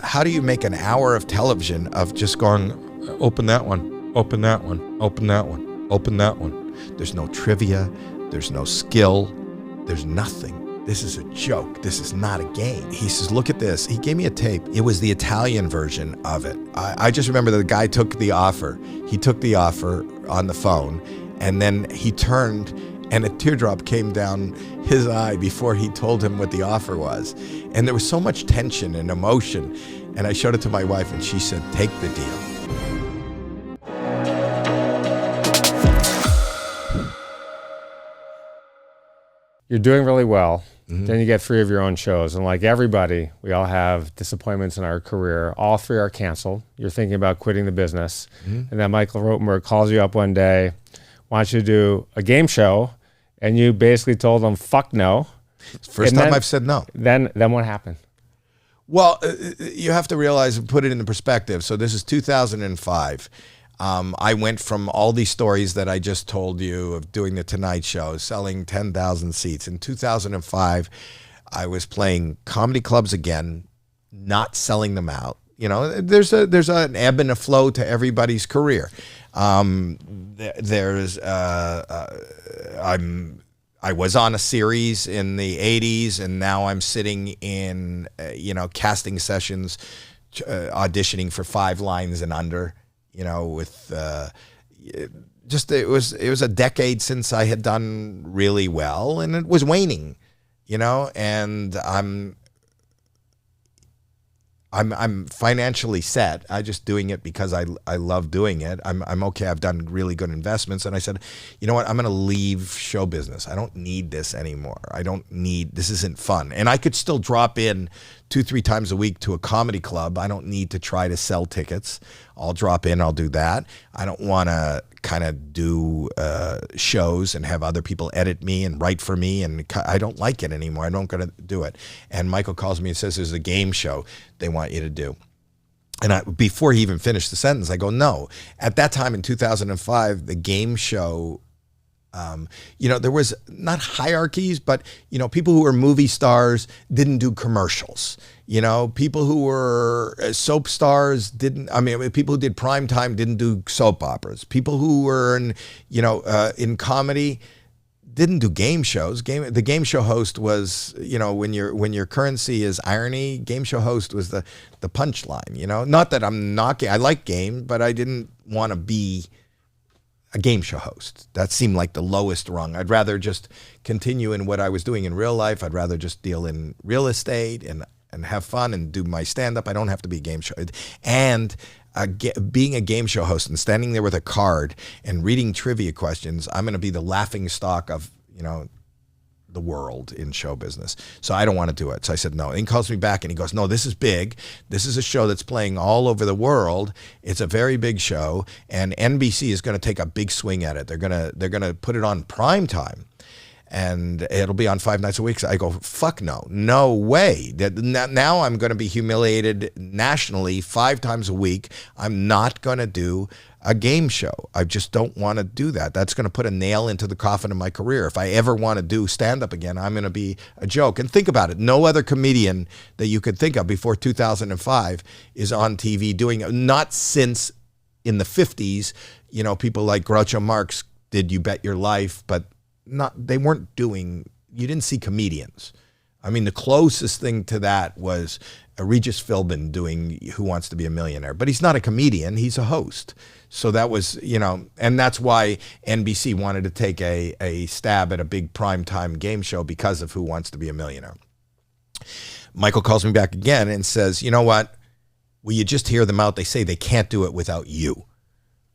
How do you make an hour of television of just going, open that one, open that one, open that one, open that one? There's no trivia, there's no skill, there's nothing. This is a joke. This is not a game. He says, look at this. He gave me a tape. It was the Italian version of it. I just remember the guy took the offer. He took the offer on the phone, and then he turned, and a teardrop came down his eye before he told him what the offer was. And there was so much tension and emotion. And I showed it to my wife, and she said, take the deal. You're doing really well. Mm-hmm. Then you get 3 of your own shows. And like everybody, we all have disappointments in our career. All 3 are canceled. You're thinking about quitting the business. Mm-hmm. And then Michael Rotenberg calls you up one day, wants you to do a game show. And you basically told him, fuck no. First time I've said no. Then what happened? Well, you have to realize and put it into perspective. So this is 2005. I went from all these stories that I just told you of doing the Tonight Show, selling 10,000 seats. In 2005, I was playing comedy clubs again, not selling them out. You know, there's an ebb and a flow to everybody's career. I was on a series in the 80s, and now I'm sitting in, casting sessions, auditioning for 5 lines and under, with it was a decade since I had done really well, and it was waning, and I'm financially set. I'm just doing it because I love doing it. I'm okay. I've done really good investments. And I said, you know what? I'm going to leave show business. I don't need this anymore. This isn't fun. And I could still drop in 2-3 times a week to a comedy club. I don't need to try to sell tickets. I'll drop in. I'll do that. I don't want to kind of do shows and have other people edit me and write for me, and I don't like it anymore. I don't going to do it. And Michael calls me and says there's a game show they want you to do. And before he even finished the sentence, I go, no. At that time in 2005, the game show, there was not hierarchies, but, people who were movie stars didn't do commercials. People who were soap stars people who did primetime didn't do soap operas. People who were in comedy didn't do game shows. The game show host was, when your currency is irony, game show host was the punchline, Not that I'm knocking, I like game, but I didn't want to be a game show host. That seemed like the lowest rung. I'd rather just continue in what I was doing in real life. I'd rather just deal in real estate and have fun and do my stand-up. I don't have to be a game show. And being a game show host and standing there with a card and reading trivia questions, I'm going to be the laughing stock of, the world in show business. So I don't want to do it. So I said no. And he calls me back and he goes, no, this is big. This is a show that's playing all over the world. It's a very big show, and NBC is going to take a big swing at it. They're going to put it on prime time, and it'll be on 5 nights a week. So I go, fuck no way. Now I'm going to be humiliated nationally 5 times a week. I'm not going to do a game show. I just don't want to do that. That's going to put a nail into the coffin of my career. If I ever want to do stand-up again, I'm going to be a joke. And think about it. No other comedian that you could think of before 2005 is on TV doing it. Not since in the 50s, people like Groucho Marx did You Bet Your Life, but they weren't doing, you didn't see comedians. I mean, the closest thing to that was Regis Philbin doing Who Wants to Be a Millionaire. But he's not a comedian, he's a host. So that was, and that's why NBC wanted to take a stab at a big primetime game show because of Who Wants to Be a Millionaire. Michael calls me back again and says, you know what? Will you just hear them out? They say they can't do it without you.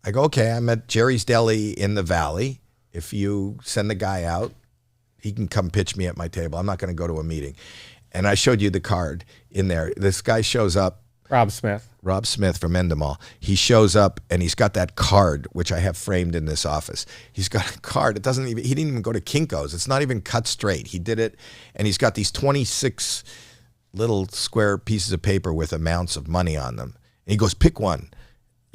I go, okay, I'm at Jerry's Deli in the Valley. If you send the guy out, he can come pitch me at my table. I'm not going to go to a meeting. And I showed you the card in there. This guy shows up. Rob Smith from Endemol. He shows up and he's got that card, which I have framed in this office. He's got a card. He didn't even go to Kinko's. It's not even cut straight. He did it. And he's got these 26 little square pieces of paper with amounts of money on them. And he goes, pick one.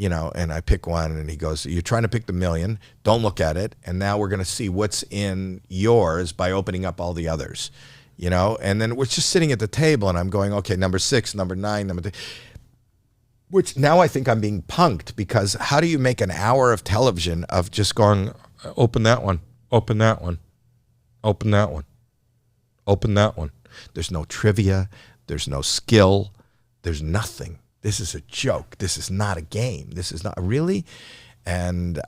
And I pick one, and he goes, you're trying to pick the million. Don't look at it. And now we're going to see what's in yours by opening up all the others. you know, and then we're just sitting at the table and I'm going, okay, number 6, number 9, number 3, which now I think I'm being punked, because how do you make an hour of television of just going, open that one, open that one, open that one, open that one. There's no trivia. There's no skill. There's nothing. This is a joke. This is not a game. This is not really. And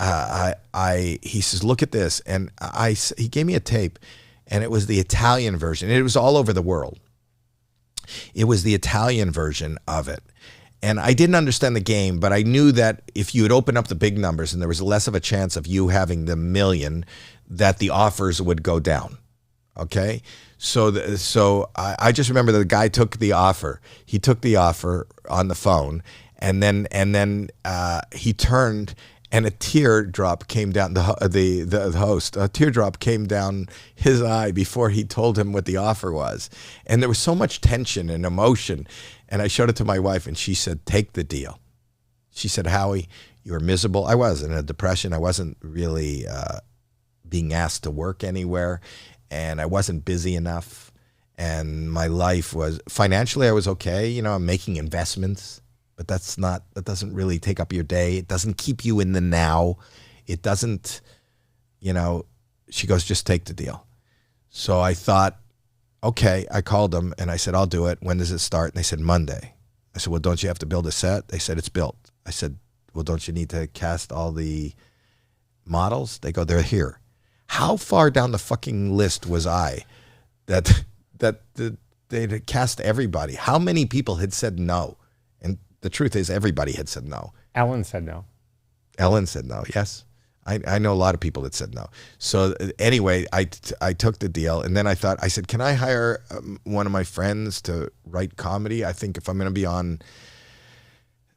he says, look at this. And he gave me a tape, and it was the Italian version. It was all over the world. It was the Italian version of it. And I didn't understand the game, but I knew that if you had opened up the big numbers and there was less of a chance of you having the million, that the offers would go down. Okay? So I just remember that the guy took the offer. He took the offer on the phone, and then he turned, and a teardrop came down the host. A teardrop came down his eye before he told him what the offer was, and there was so much tension and emotion. And I showed it to my wife, and she said, "Take the deal." She said, "Howie, you were miserable." I was in a depression. I wasn't really being asked to work anywhere, and I wasn't busy enough. And my life was, financially, I was okay. You know, I'm making investments, but that doesn't really take up your day. It doesn't keep you in the now. It doesn't, you know. She goes, "Just take the deal." So I thought, okay, I called them and I said, "I'll do it. When does it start?" And they said, "Monday." I said, "Well, don't you have to build a set?" They said, "It's built." I said, "Well, don't you need to cast all the models?" They go, "They're here." How far down the fucking list was I that they'd cast everybody? How many people had said no? And the truth is, everybody had said no. Ellen said no. Ellen said no, yes. I know a lot of people that said no. So anyway, I took the deal, and then I said, can I hire one of my friends to write comedy? I think if I'm going to be on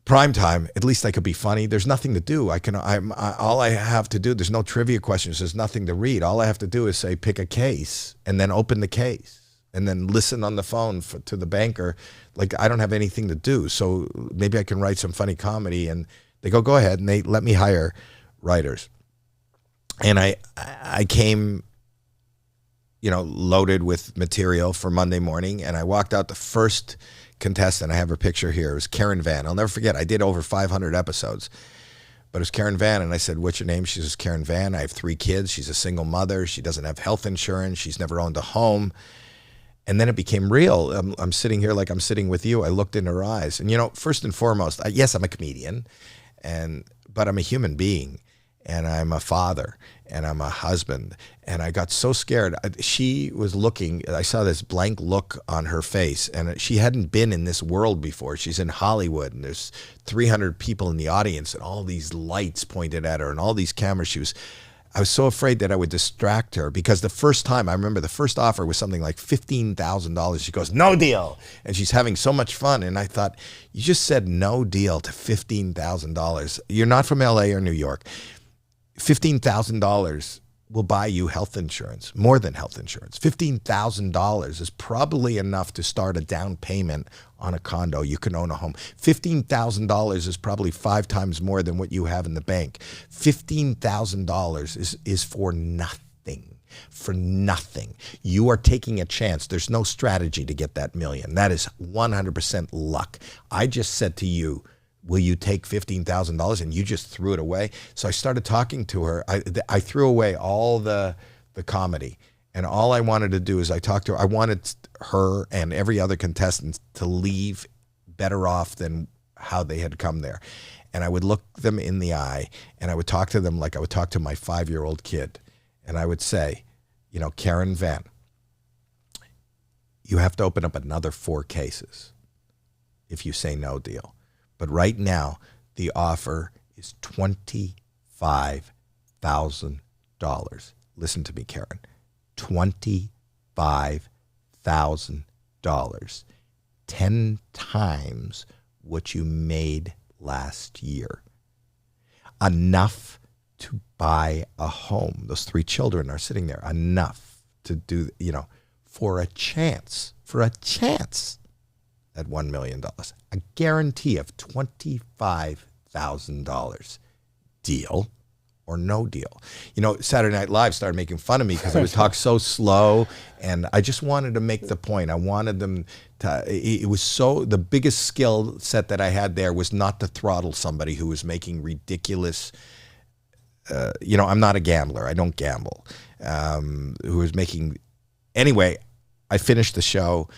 primetime, at least I could be funny. There's nothing to do. All I have to do, there's no trivia questions. There's nothing to read. All I have to do is say, pick a case, and then open the case, and then listen on the phone to the banker. Like, I don't have anything to do. So maybe I can write some funny comedy. And they go ahead, and they let me hire writers. And I came, you know, loaded with material for Monday morning, and I walked out. The first contestant, I have her picture here, it was Karen Van. I'll never forget, I did over 500 episodes, but it was Karen Van, and I said, "What's your name?" She says, "Karen Van. I have 3 kids. She's a single mother. She doesn't have health insurance. She's never owned a home." And then it became real. I'm sitting here like I'm sitting with you. I looked in her eyes, and, you know, first and foremost, yes, I'm a comedian, but I'm a human being. And I'm a father, and I'm a husband. And I got so scared. She was looking, I saw this blank look on her face, and she hadn't been in this world before. She's in Hollywood, and there's 300 people in the audience, and all these lights pointed at her, and all these cameras. I was so afraid that I would distract her, because the first time, I remember the first offer was something like $15,000. She goes, "No deal." And she's having so much fun. And I thought, you just said no deal to $15,000. You're not from LA or New York. $15,000 will buy you health insurance, more than health insurance. $15,000 is probably enough to start a down payment on a condo. You can own a home. $15,000 is probably 5 times more than what you have in the bank. $15,000 is for nothing. For nothing. You are taking a chance. There's no strategy to get that million. That is 100% luck. I just said to you, will you take $15,000? And you just threw it away. So I started talking to her. I threw away all the comedy. And all I wanted to do is I talked to her. I wanted her and every other contestant to leave better off than how they had come there. And I would look them in the eye, and I would talk to them like I would talk to my 5-year-old kid. And I would say, you know, Karen Van, you have to open up another 4 cases if you say no deal. But right now, the offer is $25,000. Listen to me, Karen. $25,000. 10 times what you made last year. Enough to buy a home. Those 3 children are sitting there. Enough to do, you know, for a chance at $1 million. A guarantee of $25,000. Deal or no deal. Saturday Night Live started making fun of me because I would talk so slow, and I just wanted to make the point. I wanted them to, it was so, the biggest skill set that I had there was not to throttle somebody who was making ridiculous, I'm not a gambler. I don't gamble. Who was making, anyway, I finished the show.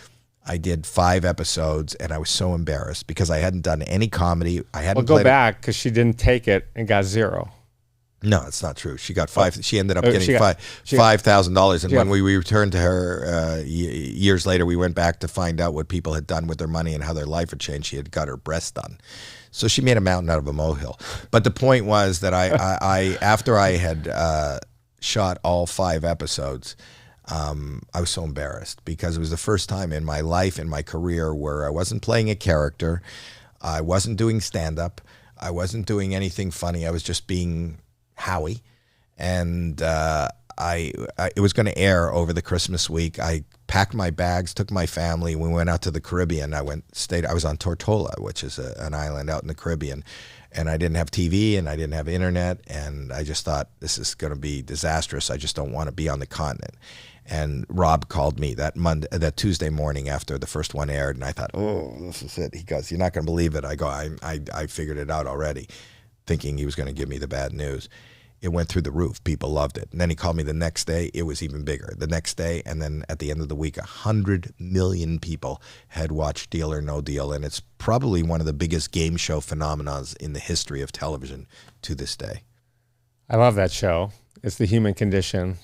I did 5 episodes, and I was so embarrassed because I hadn't done any comedy. I hadn't. Well, go back because she didn't take it and got 0. No, it's not true. She got 5. She ended up getting $5,000, and when we returned to her years later, we went back to find out what people had done with their money and how their life had changed. She had got her breast done, so she made a mountain out of a molehill. But the point was that I after I had shot all 5 episodes. I was so embarrassed because it was the first time in my life, in my career, where I wasn't playing a character. I wasn't doing stand-up. I wasn't doing anything funny. I was just being Howie. And it was going to air over the Christmas week. I packed my bags, took my family. We went out to the Caribbean. I was on Tortola, which is an island out in the Caribbean. And I didn't have TV and I didn't have internet. And I just thought, this is going to be disastrous. I just don't want to be on the continent. And Rob called me that Tuesday morning after the first one aired, and I thought, oh, this is it. He goes, you're not going to believe it. I go, I figured it out already, thinking he was going to give me the bad news. It went through the roof. People loved it. And then he called me the next day. It was even bigger. The next day, and then at the end of the week, 100 million people had watched Deal or No Deal, and it's probably one of the biggest game show phenomena in the history of television to this day. I love that show. It's the human condition.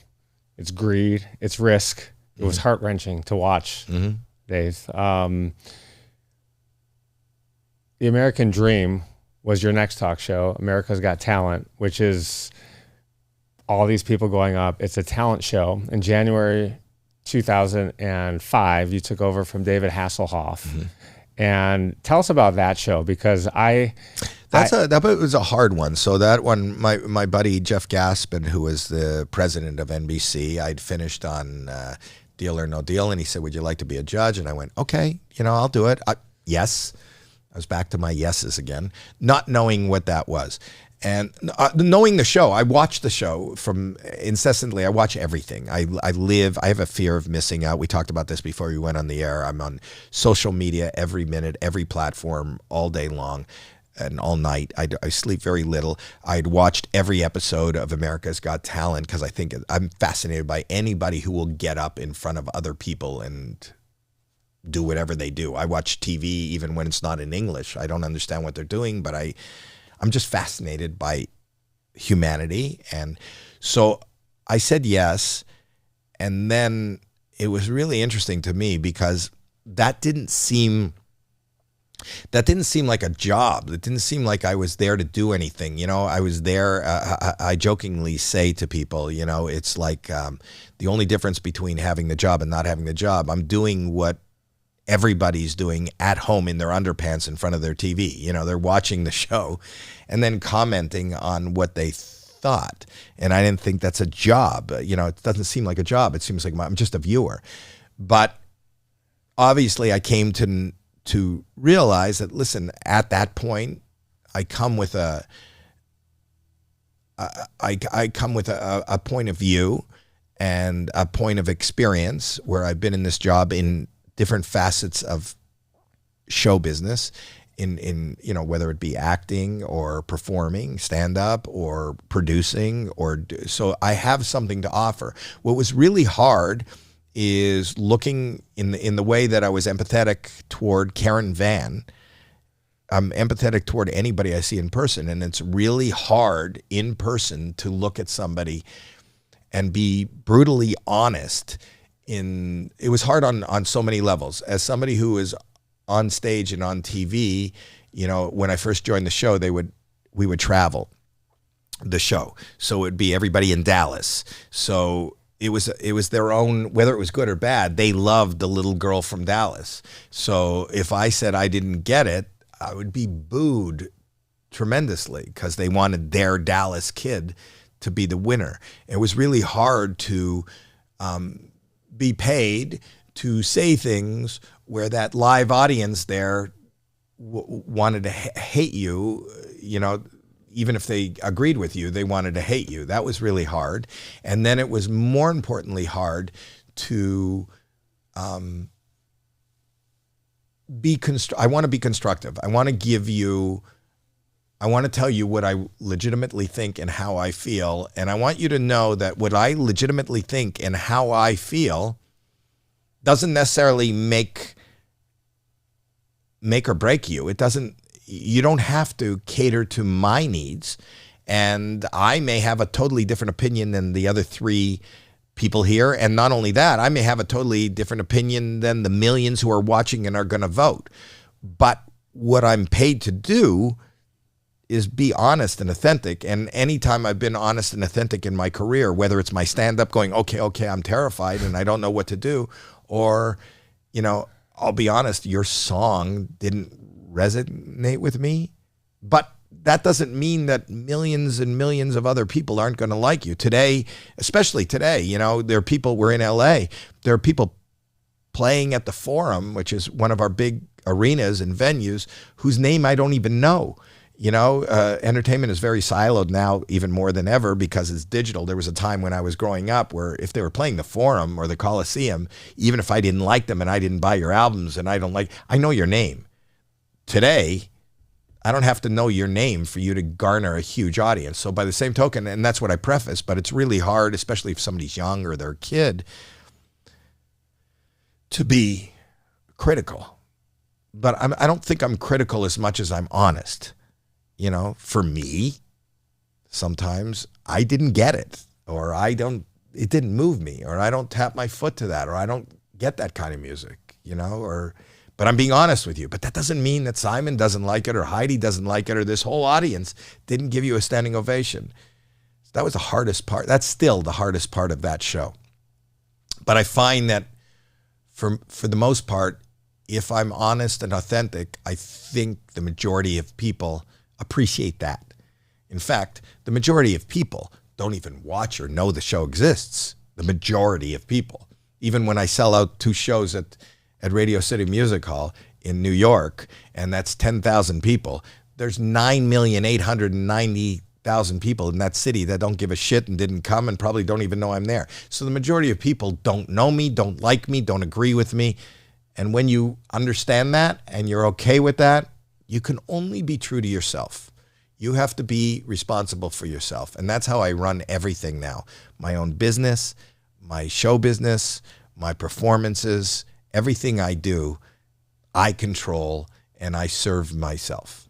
It's greed. It's risk. It was heart-wrenching to watch, Dave. The American Dream was your next talk show, America's Got Talent, which is all these people going up. It's a talent show. In January 2005, you took over from David Hasselhoff. And tell us about that show, because that was a hard one. So that one, my buddy Jeff Gaspin, who was the president of NBC, I'd finished on Deal or No Deal, and he said, would you like to be a judge? And I went, okay, I'll do it. Yes. I was back to my yeses again, not knowing what that was. And knowing the show, I watched the show incessantly. I watch everything. I have a fear of missing out. We talked about this before we went on the air. I'm on social media every minute, every platform, all day long and all night. I sleep very little. I'd watched every episode of America's Got Talent because I think I'm fascinated by anybody who will get up in front of other people and do whatever they do. I watch TV even when it's not in English. I don't understand what they're doing, but I'm just fascinated by humanity. And so I said yes. And then it was really interesting to me because that didn't seem like a job. It didn't seem like I was there to do anything. I was there. I jokingly say to people, it's like the only difference between having the job and not having the job, I'm doing what everybody's doing at home in their underpants in front of their TV. They're watching the show and then commenting on what they thought. And I didn't think that's a job. It doesn't seem like a job. It seems like I'm just a viewer. But obviously I came to realize that, listen, at that point, I come with a point of view and a point of experience where I've been in this job in different facets of show business, in whether it be acting or performing, stand up or producing, so I have something to offer. What was really hard is looking in the way that I was empathetic toward Karen Van. I'm empathetic toward anybody I see in person, and it's really hard in person to look at somebody and be brutally honest. It was hard on so many levels. As somebody who is on stage and on TV, when I first joined the show, we would travel the show. So it would be everybody in Dallas. So it was their own, whether it was good or bad, they loved the little girl from Dallas. So if I said I didn't get it, I would be booed tremendously because they wanted their Dallas kid to be the winner. It was really hard to be paid to say things where that live audience there wanted to hate you. even if they agreed with you, they wanted to hate you. That was really hard. And then it was more importantly hard to I want to be constructive. I want to tell you what I legitimately think and how I feel. And I want you to know that what I legitimately think and how I feel doesn't necessarily make or break you. You don't have to cater to my needs. And I may have a totally different opinion than the other three people here. And not only that, I may have a totally different opinion than the millions who are watching and are going to vote. But what I'm paid to do is be honest and authentic. And anytime I've been honest and authentic in my career, whether it's my stand-up going, okay, I'm terrified and I don't know what to do, or, I'll be honest, your song didn't resonate with me, but that doesn't mean that millions and millions of other people aren't going to like you. Today, especially today, there are people, we're in LA, there are people playing at the Forum, which is one of our big arenas and venues, whose name I don't even know. Entertainment is very siloed now, even more than ever, because it's digital. There was a time when I was growing up where if they were playing the Forum or the Coliseum, even if I didn't like them and I didn't buy your albums and I know your name. Today, I don't have to know your name for you to garner a huge audience. So by the same token, and that's what I preface, but it's really hard, especially if somebody's young or they're a kid, to be critical. But I don't think I'm critical as much as I'm honest. For me, sometimes I didn't get it, or it didn't move me, or I don't tap my foot to that, or I don't get that kind of music, but I'm being honest with you. But that doesn't mean that Simon doesn't like it, or Heidi doesn't like it, or this whole audience didn't give you a standing ovation. That was the hardest part. That's still the hardest part of that show. But I find that for the most part, if I'm honest and authentic, I think the majority of people appreciate that. In fact, the majority of people don't even watch or know the show exists. The majority of people. Even when I sell out 2 shows at Radio City Music Hall in New York, and that's 10,000 people, there's 9,890,000 people in that city that don't give a shit and didn't come and probably don't even know I'm there. So the majority of people don't know me, don't like me, don't agree with me. And when you understand that and you're okay with that, you can only be true to yourself. You have to be responsible for yourself. And that's how I run everything now. My own business, my show business, my performances, everything I do, I control and I serve myself.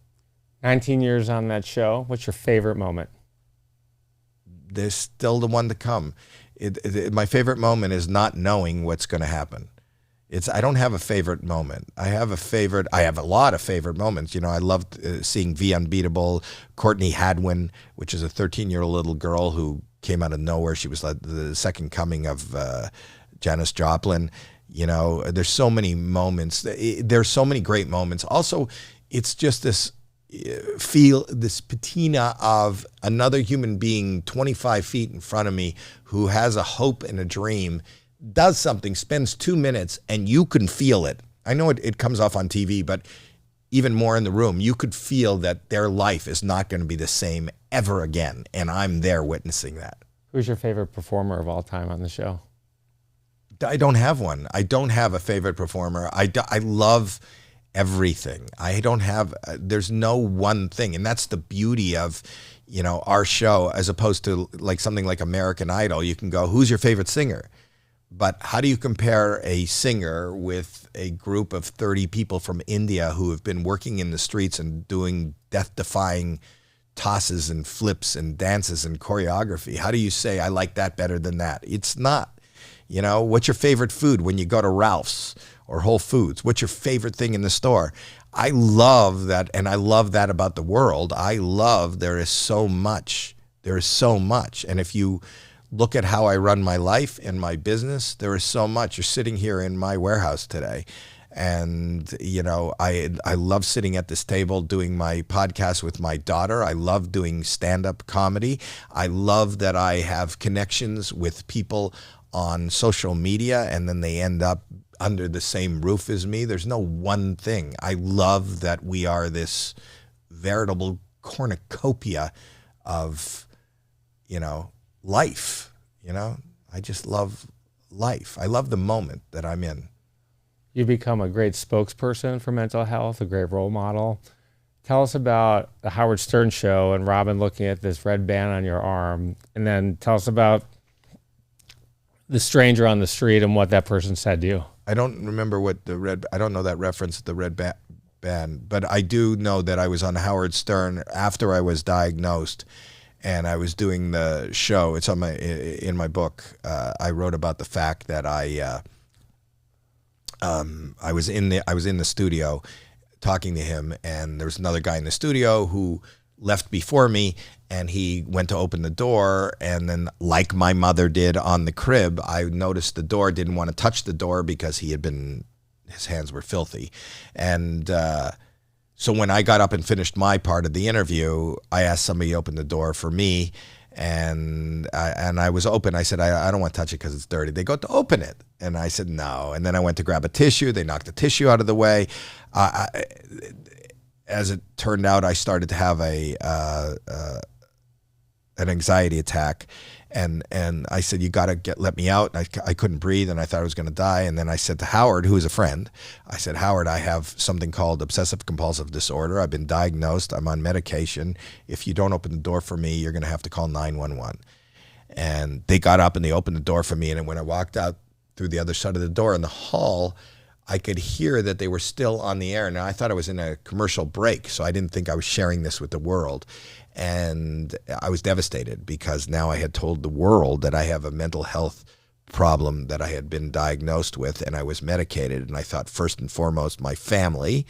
19 years on that show. What's your favorite moment? There's still the one to come. My favorite moment is not knowing what's going to happen. I don't have a favorite moment. I have a lot of favorite moments. I loved seeing V Unbeatable, Courtney Hadwin, which is a 13-year-old little girl who came out of nowhere. She was like the second coming of Janis Joplin. There's so many moments. There's so many great moments. Also, it's just this patina of another human being 25 feet in front of me who has a hope and a dream, does something, spends 2 minutes, and you can feel it. I know it comes off on TV, but even more in the room, you could feel that their life is not going to be the same ever again, and I'm there witnessing that. Who's your favorite performer of all time on the show? I don't have one. I don't have a favorite performer. I love everything. There's no one thing, and that's the beauty of our show, as opposed to like something like American Idol. You can go, who's your favorite singer? But how do you compare a singer with a group of 30 people from India who have been working in the streets and doing death-defying tosses and flips and dances and choreography? How do you say, I like that better than that? It's not. What's your favorite food when you go to Ralph's or Whole Foods? What's your favorite thing in the store? I love that, and I love that about the world. I love there is so much. There is so much. And if you look at how I run my life and my business, there is so much. You're sitting here in my warehouse today. And, I love sitting at this table doing my podcast with my daughter. I love doing stand-up comedy. I love that I have connections with people on social media and then they end up under the same roof as me. There's no one thing. I love that we are this veritable cornucopia of, life. I just love life. I love the moment that I'm in. You become a great spokesperson for mental health, a great role model. Tell us about the Howard Stern show and Robin looking at this red band on your arm, and then tell us about the stranger on the street and what that person said to you. I don't remember I don't know that reference to the red band, but I do know that I was on Howard Stern after I was diagnosed, and I was doing the show. It's in my book. I wrote about the fact that I was in the studio talking to him, and there was another guy in the studio who left before me, and he went to open the door, and then, like my mother did on the crib, I noticed the door, didn't want to touch the door because his hands were filthy. And so when I got up and finished my part of the interview, I asked somebody to open the door for me, and I was open. I said, I don't want to touch it because it's dirty. They go to open it, and I said no. And then I went to grab a tissue. They knocked the tissue out of the way. As it turned out, I started to have an anxiety attack, and I said, you got to let me out. And I couldn't breathe, and I thought I was going to die. And then I said to Howard, who is a friend, I said, Howard, I have something called obsessive-compulsive disorder. I've been diagnosed. I'm on medication. If you don't open the door for me, you're going to have to call 911. And they got up and they opened the door for me. And when I walked out through the other side of the door in the hall, I could hear that they were still on the air. Now, I thought I was in a commercial break, so I didn't think I was sharing this with the world. And I was devastated because now I had told the world that I have a mental health problem that I had been diagnosed with, and I was medicated. And I thought, first and foremost, my family.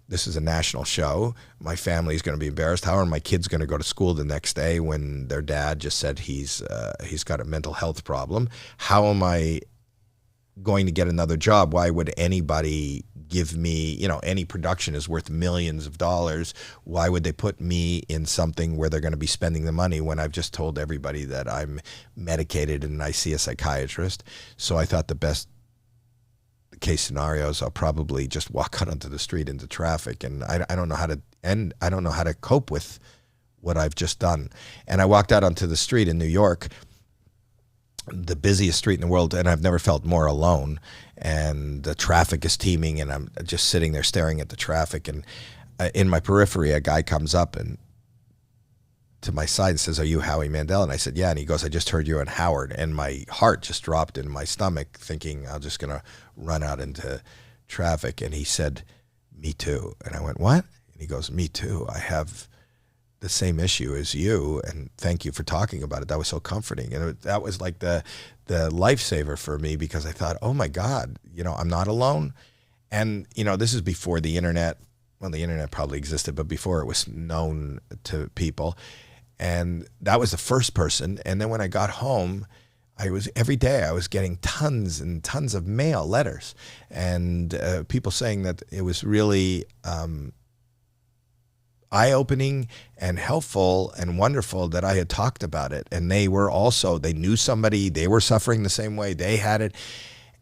This is a national show. My family is going to be embarrassed. How are my kids going to go to school the next day when their dad just said he's got a mental health problem? How am I going to get another job? Why would anybody give me, any production is worth millions of dollars. Why would they put me in something where they're going to be spending the money when I've just told everybody that I'm medicated and I see a psychiatrist? So I thought the best case scenarios, I'll probably just walk out onto the street into traffic, and I don't know how to end. I don't know how to cope with what I've just done. And I walked out onto the street in New York, the busiest street in the world, and I've never felt more alone. And the traffic is teeming, and I'm just sitting there staring at the traffic. And in my periphery, a guy comes up and to my side and says, "Are you Howie Mandel?" And I said, "Yeah." And he goes, "I just heard you on Howard." And my heart just dropped in my stomach, thinking I'm just going to run out into traffic. And he said, "Me too." And I went, "What?" And he goes, "Me too. I have the same issue as you, and thank you for talking about it. That was so comforting." And that was like the lifesaver for me, because I thought, oh my God, I'm not alone. And, this is before the internet. Well, the internet probably existed, but before it was known to people. And that was the first person. And then when I got home, every day I was getting tons and tons of mail, letters, and people saying that it was really eye-opening and helpful and wonderful that I had talked about it. And they knew somebody, they were suffering the same way, they had it.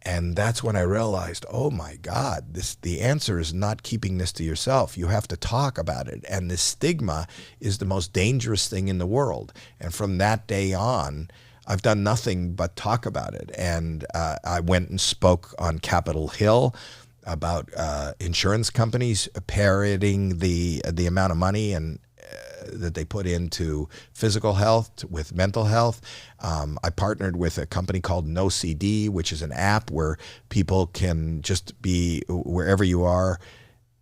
And that's when I realized, oh my God, the answer is not keeping this to yourself. You have to talk about it. And the stigma is the most dangerous thing in the world. And from that day on, I've done nothing but talk about it. And I went and spoke on Capitol Hill about insurance companies parroting the amount of money and that they put into physical health with mental health. I partnered with a company called No CD, which is an app where people can just be wherever you are.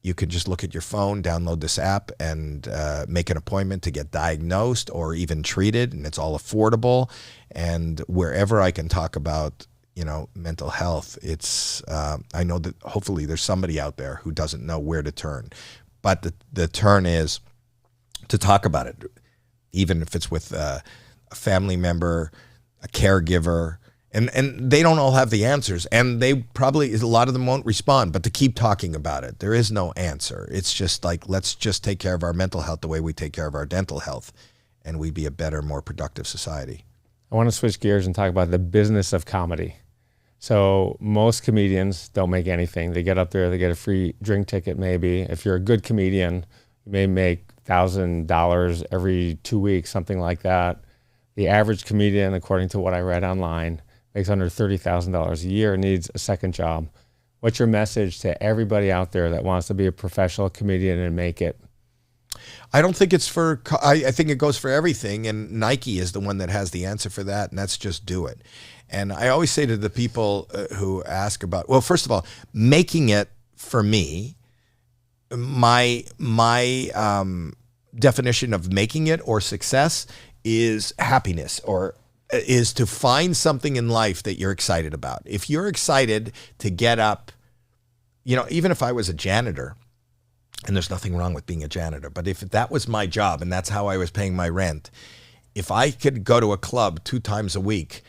You can just look at your phone, download this app, and make an appointment to get diagnosed or even treated, and it's all affordable. And wherever I can talk about mental health, it's I know that hopefully there's somebody out there who doesn't know where to turn, but the turn is to talk about it, even if it's with a family member, a caregiver, and they don't all have the answers, and a lot of them won't respond, but to keep talking about it. There is no answer. It's just like, let's just take care of our mental health the way we take care of our dental health, and we'd be a better, more productive society. I want to switch gears and talk about the business of comedy. So most comedians don't make anything. They get up there, they get a free drink ticket maybe. If you're a good comedian, You may make $1,000 every 2 weeks, something like that. The average comedian, according to what I read online, makes under $30,000 a year, needs a second job. What's your message to everybody out there that wants to be a professional comedian and make it? I don't think it's for, I think it goes for everything. And Nike is the one that has the answer for that. And that's just do it. And I always say to the people who ask about, well, first of all, making it for me, my definition of making it or success is happiness, or is to find something in life that you're excited about. If you're excited to get up, even if I was a janitor, and there's nothing wrong with being a janitor, but if that was my job and that's how I was paying my rent, if I could go to a club 2 times a week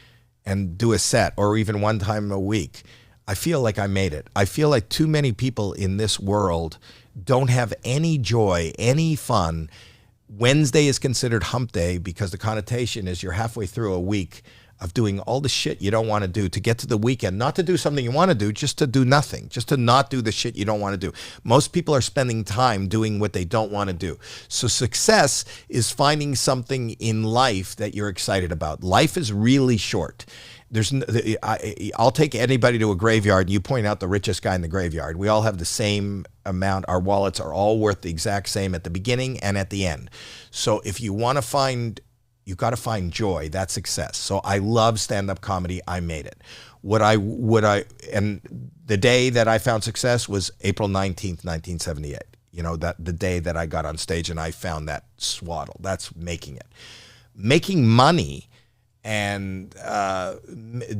and do a set, or even 1 time a week, I feel like I made it. I feel like too many people in this world don't have any joy, any fun. Wednesday is considered hump day because the connotation is you're halfway through a week of doing all the shit you don't want to do to get to the weekend, not to do something you want to do, just to do nothing, just to not do the shit you don't want to do. Most people are spending time doing what they don't want to do. So success is finding something in life that you're excited about. Life is really short. I'll take anybody to a graveyard, and you point out the richest guy in the graveyard. We all have the same amount. Our wallets are all worth the exact same at the beginning and at the end. So if you want to find, you got to find joy. That's success. So I love stand-up comedy. I made it. And the day that I found success was April 19th, 1978. That the day that I got on stage and I found that swaddle. That's making it. Making money and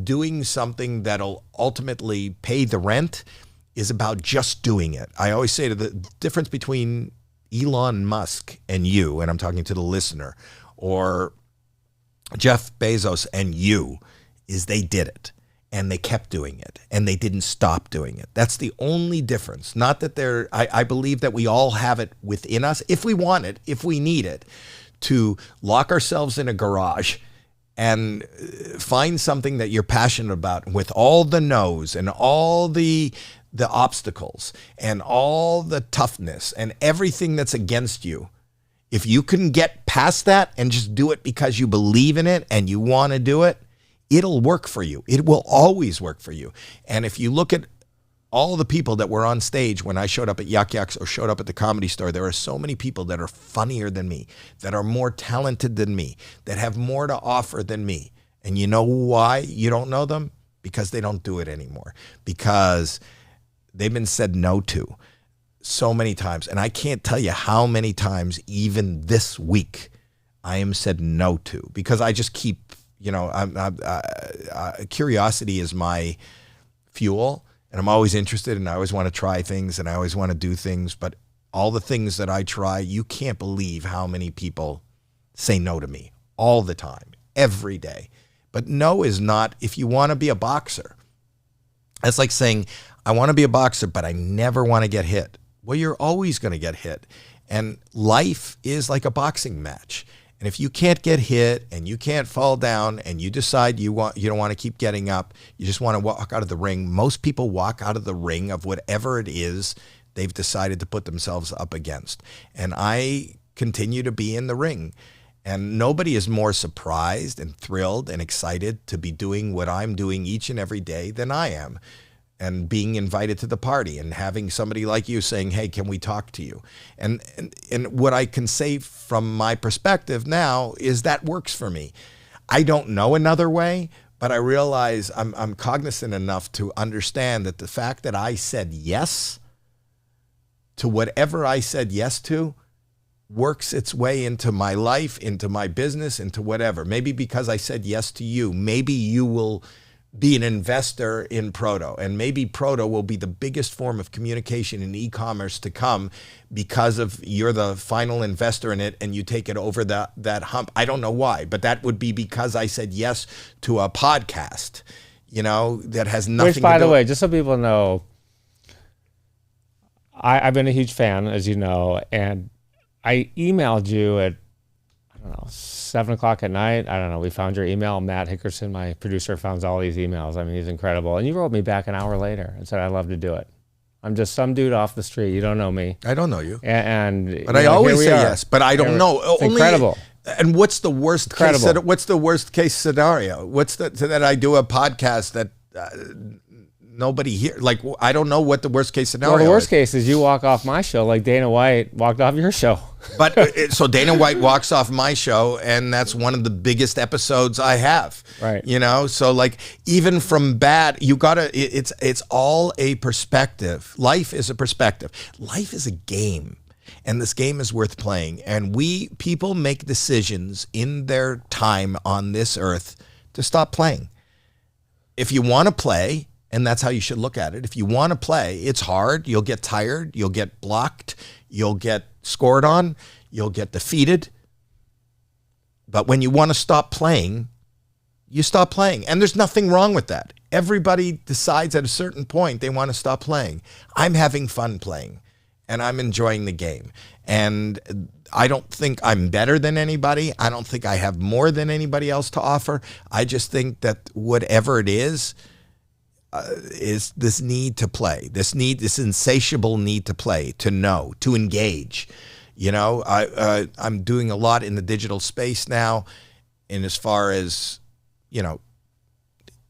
doing something that'll ultimately pay the rent is about just doing it. I always say the difference between Elon Musk and you, and I'm talking to the listener, or Jeff Bezos and you, is they did it and they kept doing it and they didn't stop doing it. That's the only difference. Not that I believe that we all have it within us, if we want it, if we need it, to lock ourselves in a garage and find something that you're passionate about with all the no's and all the obstacles and all the toughness and everything that's against you. If you can get past that and just do it because you believe in it and you want to do it, it'll work for you. It will always work for you. And if you look at all the people that were on stage when I showed up at Yuck Yucks or showed up at the Comedy Store, there are so many people that are funnier than me, that are more talented than me, that have more to offer than me. And you know why you don't know them? Because they don't do it anymore. Because they've been said no to so many times. And I can't tell you how many times, even this week, I am said no to. Because I just keep, curiosity is my fuel. And I'm always interested, and I always want to try things, and I always want to do things. But all the things that I try, you can't believe how many people say no to me all the time, every day. But no is not, if you want to be a boxer, that's like saying, I want to be a boxer, but I never want to get hit. Well, you're always going to get hit. And life is like a boxing match. And if you can't get hit and you can't fall down and you decide you don't want to keep getting up, you just want to walk out of the ring. Most people walk out of the ring of whatever it is they've decided to put themselves up against. And I continue to be in the ring. And nobody is more surprised and thrilled and excited to be doing what I'm doing each and every day than I am. And being invited to the party and having somebody like you saying, hey, can we talk to you? And what I can say from my perspective now is that works for me. I don't know another way, but I realize I'm cognizant enough to understand that the fact that I said yes to whatever I said yes to works its way into my life, into my business, into whatever. Maybe because I said yes to you, maybe you will be an investor in Proto, and maybe Proto will be the biggest form of communication in e-commerce to come because of you're the final investor in it and you take it over that hump. I don't know why, but that would be because I said yes to a podcast, that has nothing to do. Which, by the way, just so people know, I've been a huge fan, as you know, and I emailed you at 7 o'clock at night. I don't know. We found your email. Matt Hickerson, my producer, found all these emails. I mean, he's incredible. And you wrote me back an hour later and said, I'd love to do it. I'm just some dude off the street. You don't know me. I don't know you. But I always say yes, but I don't know. It's incredible. And what's the worst case? What's the worst case scenario? What's that I do a podcast that nobody hear? Like, I don't know what the worst case scenario is. Well, the worst case is you walk off my show like Dana White walked off your show. But so Dana White walks off my show, and that's one of the biggest episodes I have. Right. You know, so like even from bad, you gotta. It's all a perspective. Life is a perspective. Life is a game. And this game is worth playing. And people make decisions in their time on this earth to stop playing. If you want to play, and that's how you should look at it. If you want to play, it's hard. You'll get tired. You'll get blocked. You'll get scored on. You'll get defeated. But when you want to stop playing, you stop playing. And there's nothing wrong with that. Everybody decides at a certain point they want to stop playing. I'm having fun playing. And I'm enjoying the game. And I don't think I'm better than anybody. I don't think I have more than anybody else to offer. I just think that whatever it is this need to play, this insatiable need to play, to know, to engage. You know, I'm doing a lot in the digital space now, and as far as, you know,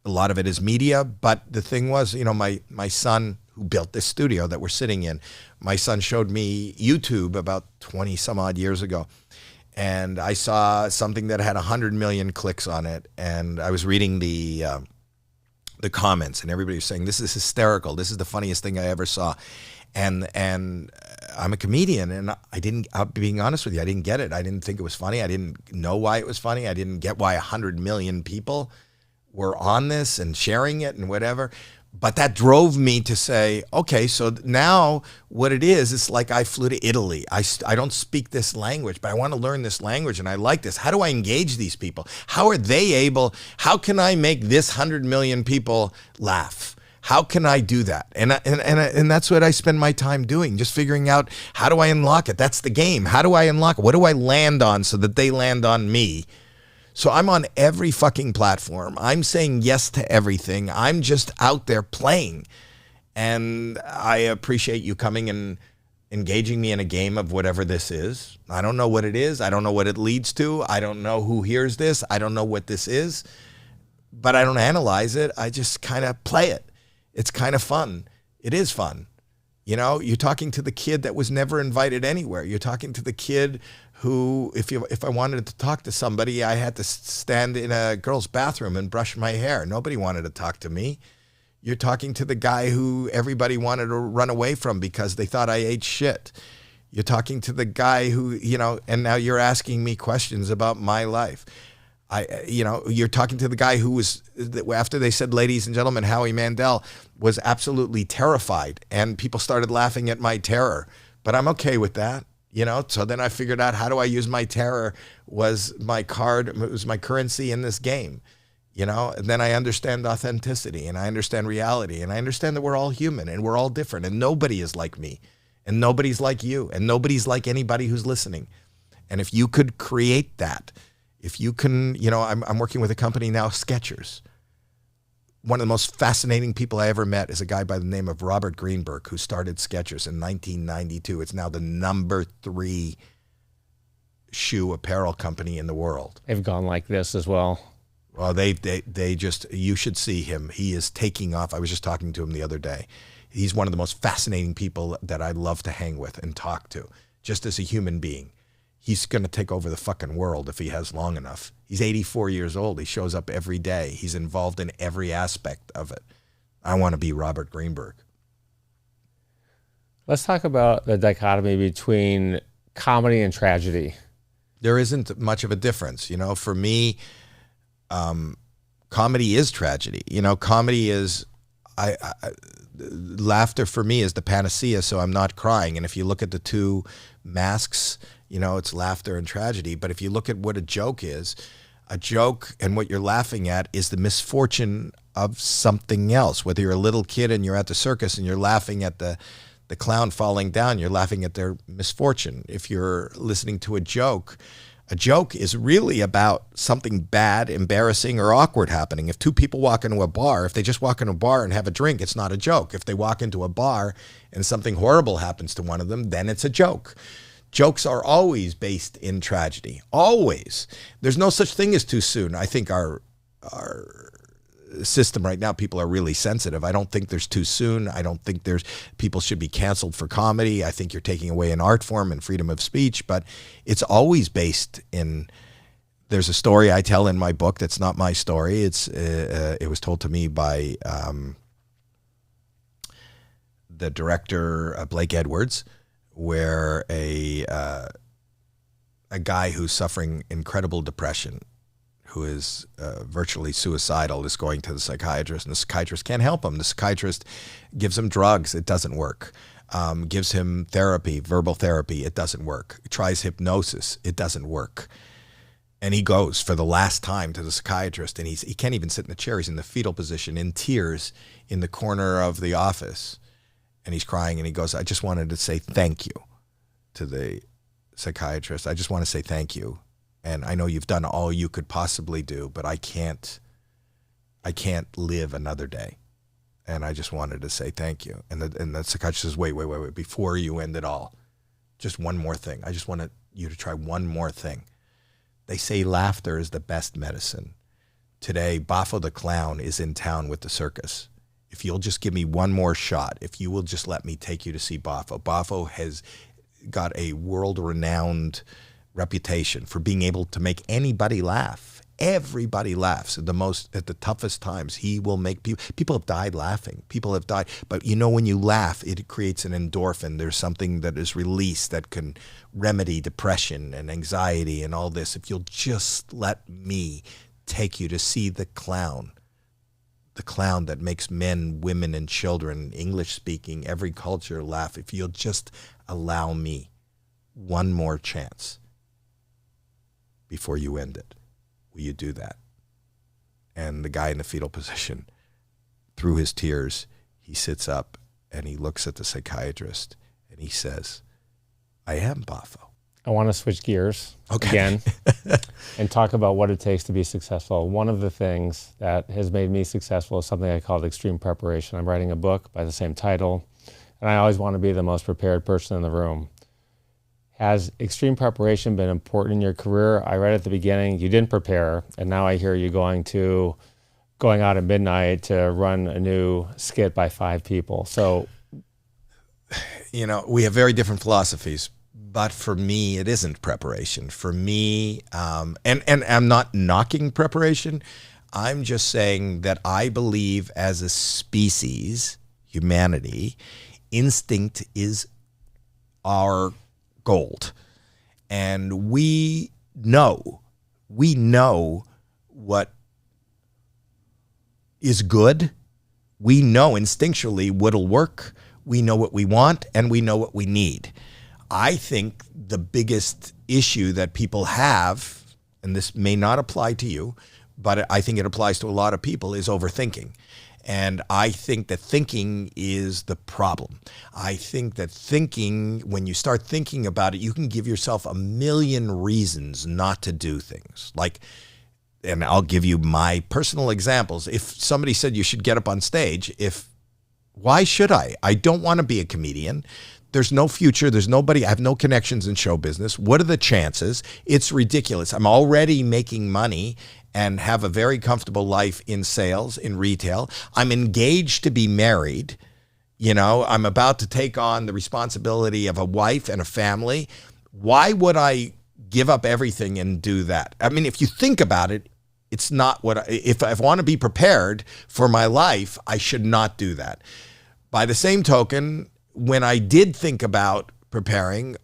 a lot of it is media. But the thing was, you know, my son, who built this studio that we're sitting in, my son showed me YouTube about 20 some odd years ago. And I saw something that had 100 million clicks on it. And I was reading the comments, and everybody was saying, this is hysterical. This is the funniest thing I ever saw. And I'm a comedian, and I'll be being honest with you, I didn't get it. I didn't think it was funny. I didn't know why it was funny. I didn't get why 100 million people were on this and sharing it and whatever. But that drove me to say, okay, so now what it is, it's like I flew to Italy. I don't speak this language, but I want to learn this language, and I like this. How do I engage these people? How are they able? How can I make this 100 million people laugh? How can I do that? And that's what I spend my time doing, just figuring out, how do I unlock it? That's the game. How do I unlock it? What do I land on so that they land on me? So I'm on every fucking platform. I'm saying yes to everything. I'm just out there playing. And I appreciate you coming and engaging me in a game of whatever this is. I don't know what it is. I don't know what it leads to. I don't know who hears this. I don't know what this is. But I don't analyze it. I just kind of play it. It's kind of fun. It is fun. You know, you're talking to the kid that was never invited anywhere. You're talking to the kid who, if I wanted to talk to somebody, I had to stand in a girl's bathroom and brush my hair. Nobody wanted to talk to me. You're talking to the guy who everybody wanted to run away from because they thought I ate shit. You're talking to the guy who, you know, and now you're asking me questions about my life. You're talking to the guy who was, after they said, ladies and gentlemen, Howie Mandel, was absolutely terrified, and people started laughing at my terror. But I'm okay with that, you know? So then I figured out, how do I use my terror was my card, it was my currency in this game, you know? And then I understand authenticity, and I understand reality, and I understand that we're all human, and we're all different, and nobody is like me, and nobody's like you, and nobody's like anybody who's listening. And if you could create that, if you can, you know, I'm working with a company now, Skechers. One of the most fascinating people I ever met is a guy by the name of Robert Greenberg, who started Skechers in 1992. It's now the number 3 shoe apparel company in the world. They've gone like this as well. Well, they just, you should see him. He is taking off. I was just talking to him the other day. He's one of the most fascinating people that I love to hang with and talk to, just as a human being. He's going to take over the fucking world if he has long enough. He's 84 years old. He shows up every day. He's involved in every aspect of it. I want to be Robert Greenberg. Let's talk about the dichotomy between comedy and tragedy. There isn't much of a difference. You know, for me, comedy is tragedy. You know, comedy is, laughter for me is the panacea, so I'm not crying. And if you look at the two masks, you know, it's laughter and tragedy. But if you look at what a joke is, a joke and what you're laughing at is the misfortune of something else. Whether you're a little kid and you're at the circus and you're laughing at the clown falling down, you're laughing at their misfortune. If you're listening to a joke A joke is really about something bad, embarrassing, or awkward happening. If two people walk into a bar, if they just walk into a bar and have a drink, it's not a joke. If they walk into a bar and something horrible happens to one of them, then it's a joke. Jokes are always based in tragedy. Always. There's no such thing as too soon. I think our system right now, people are really sensitive. I don't think there's too soon. I don't think people should be canceled for comedy. I think you're taking away an art form and freedom of speech, but it's always based in, there's a story I tell in my book that's not my story. It was told to me by the director, Blake Edwards, where a guy who's suffering incredible depression, who is virtually suicidal, is going to the psychiatrist, and the psychiatrist can't help him. The psychiatrist gives him drugs. It doesn't work. Gives him therapy, verbal therapy. It doesn't work. Tries hypnosis. It doesn't work. And he goes for the last time to the psychiatrist, and he can't even sit in the chair. He's in the fetal position, in tears, in the corner of the office. And he's crying, and he goes, I just wanted to say thank you to the psychiatrist. I just want to say thank you. And I know you've done all you could possibly do, but I can't live another day. And I just wanted to say thank you. And the psychiatrist says, wait, before you end it all, just one more thing. I just wanted you to try one more thing. They say laughter is the best medicine. Today, Boffo the Clown is in town with the circus. If you'll just give me one more shot, if you will just let me take you to see Boffo. Boffo has got a world-renowned reputation for being able to make anybody laugh. Everybody laughs at the toughest times. He will make people have died laughing. People have died. But you know, when you laugh, it creates an endorphin. There's something that is released that can remedy depression and anxiety and all this. If you'll just let me take you to see the clown that makes men, women, and children, English-speaking, every culture laugh. If you'll just allow me one more chance before you end it, will you do that? And the guy in the fetal position, through his tears, he sits up and he looks at the psychiatrist and he says, I am Boffo. I want to switch gears again and talk about what it takes to be successful. One of the things that has made me successful is something I call extreme preparation. I'm writing a book by the same title, and I always want to be the most prepared person in the room. Has extreme preparation been important in your career? I read at the beginning you didn't prepare, and now I hear you going out at midnight to run a new skit by 5 people. So, you know, we have very different philosophies. But for me, it isn't preparation. For me, and I'm not knocking preparation. I'm just saying that I believe as a species, humanity, instinct is our gold. And we know what is good. We know instinctually what'll work. We know what we want, and we know what we need. I think the biggest issue that people have, and this may not apply to you, but I think it applies to a lot of people, is overthinking. And I think that thinking is the problem. I think that thinking, when you start thinking about it, you can give yourself a million reasons not to do things. Like, and I'll give you my personal examples. If somebody said you should get up on stage, why should I? I don't want to be a comedian. There's no future. There's nobody. I have no connections in show business. What are the chances? It's ridiculous. I'm already making money and have a very comfortable life in sales, in retail. I'm engaged to be married. You know, I'm about to take on the responsibility of a wife and a family. Why would I give up everything and do that? I mean, if you think about it, it's not if I want to be prepared for my life, I should not do that. By the same token, when I did think about preparing,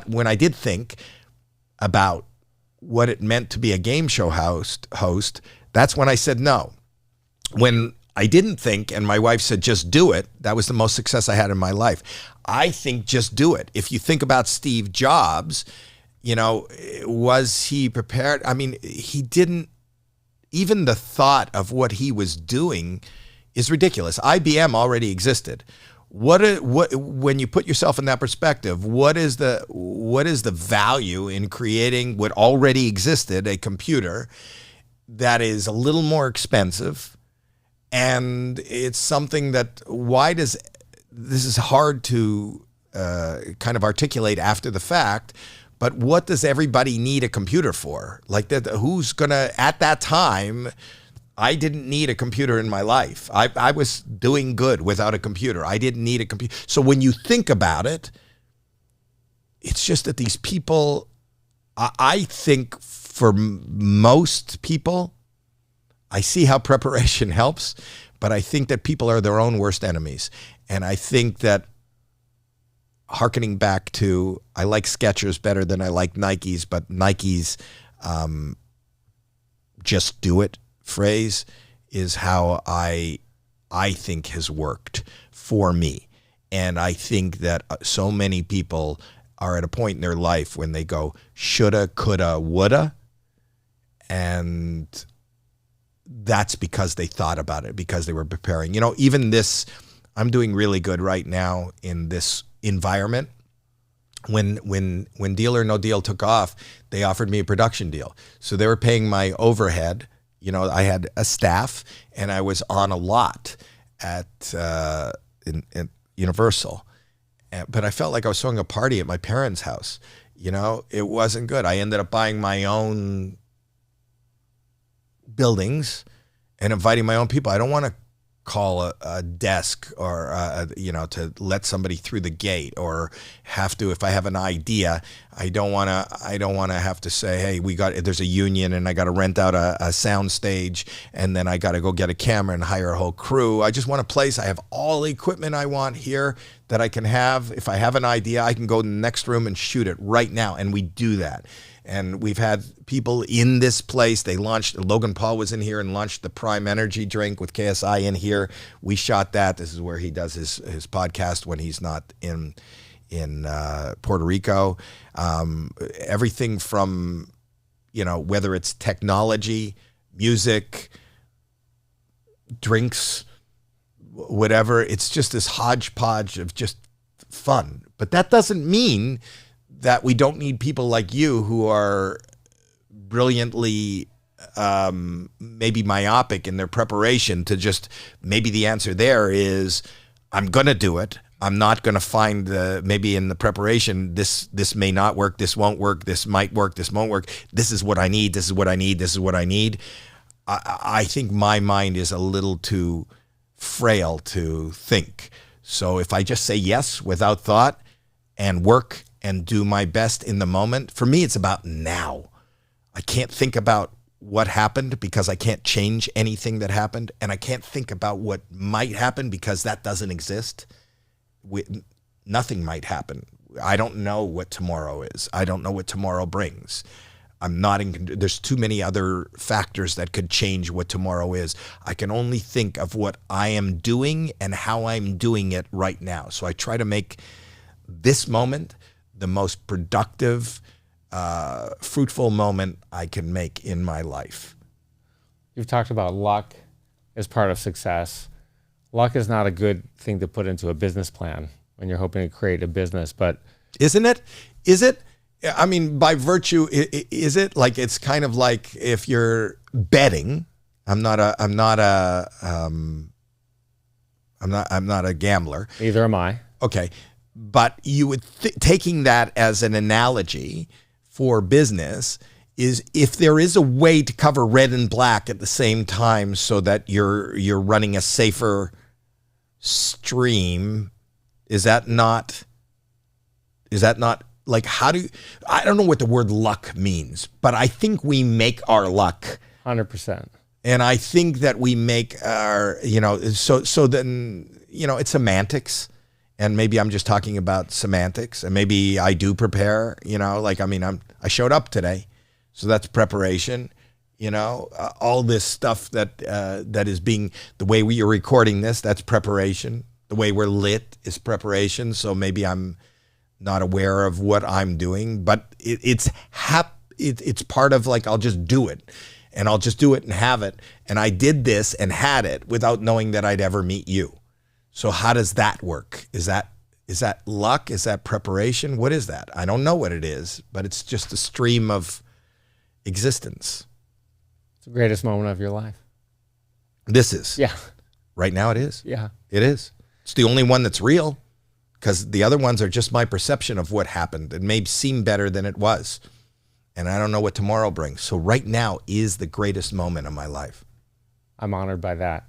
when I did think about what it meant to be a game show host, that's when I said no. When I didn't think, and my wife said, just do it, that was the most success I had in my life. I think just do it. If you think about Steve Jobs, you know, was he prepared? I mean, he didn't, even the thought of what he was doing is ridiculous. IBM already existed. when you put yourself in that perspective, what is the value in creating what already existed, a computer that is a little more expensive, and it's something that this is hard to kind of articulate after the fact, but what does everybody need a computer for? Like that, who's gonna, at that time, I didn't need a computer in my life. I was doing good without a computer. I didn't need a computer. So when you think about it, it's just that these people, I think for most people, I see how preparation helps, but I think that people are their own worst enemies. And I think that hearkening back to, I like Skechers better than I like Nikes, but Nike's just do it phrase is how I think has worked for me. And I think that so many people are at a point in their life when they go shoulda, coulda, woulda, and that's because they thought about it, because they were preparing. You know, even this, I'm doing really good right now in this environment. When Deal or No Deal took off, they offered me a production deal. So they were paying my overhead. You know, I had a staff and I was on a lot at in Universal. But I felt like I was throwing a party at my parents' house. You know, it wasn't good. I ended up buying my own buildings and inviting my own people. I don't want to call a desk or, to let somebody through the gate, or have to, if I have an idea, I don't want to have to say, hey, there's a union and I got to rent out a sound stage and then I got to go get a camera and hire a whole crew. I just want a place. I have all the equipment I want here that I can have. If I have an idea, I can go in the next room and shoot it right now. And we do that. And we've had people in this place. They launched, Logan Paul was in here and launched the Prime Energy drink with KSI in here. We shot that. This is where he does his podcast when he's not in Puerto Rico. Everything from, whether it's technology, music, drinks, whatever. It's just this hodgepodge of just fun. But that doesn't mean that we don't need people like you who are brilliantly maybe myopic in their preparation to just, maybe the answer there is, I'm going to do it. I'm not going to find maybe in the preparation, this may not work, this won't work, this might work, this won't work. This is what I need, this is what I need, this is what I need. I think my mind is a little too frail to think. So if I just say yes without thought and work and do my best in the moment, for me, it's about now. I can't think about what happened because I can't change anything that happened. And I can't think about what might happen because that doesn't exist. Nothing might happen. I don't know what tomorrow is. I don't know what tomorrow brings. There's too many other factors that could change what tomorrow is. I can only think of what I am doing and how I'm doing it right now. So I try to make this moment the most productive, fruitful moment I can make in my life. You've talked about luck as part of success. Luck is not a good thing to put into a business plan when you're hoping to create a business, but isn't it? Is it? I mean, by virtue, is it? Like, it's kind of like if you're betting. I'm not a gambler. Neither am I. Okay. But you would taking that as an analogy for business is, if there is a way to cover red and black at the same time so that you're running a safer stream, is that not like, I don't know what the word luck means, but I think we make our luck 100%. And I think that we make our, so then, it's semantics. And maybe I'm just talking about semantics, and maybe I do prepare, I showed up today, so that's preparation, all this stuff that is being, the way we are recording this, that's preparation. The way we're lit is preparation. So maybe I'm not aware of what I'm doing, but it's part of, like, I'll just do it, and I'll just do it and have it. And I did this and had it without knowing that I'd ever meet you. So how does that work? Is that luck? Is that preparation? What is that? I don't know what it is, but it's just a stream of existence. It's the greatest moment of your life. This is. Yeah. Right now it is. Yeah. It is. It's the only one that's real, because the other ones are just my perception of what happened. It may seem better than it was, and I don't know what tomorrow brings. So right now is the greatest moment of my life. I'm honored by that.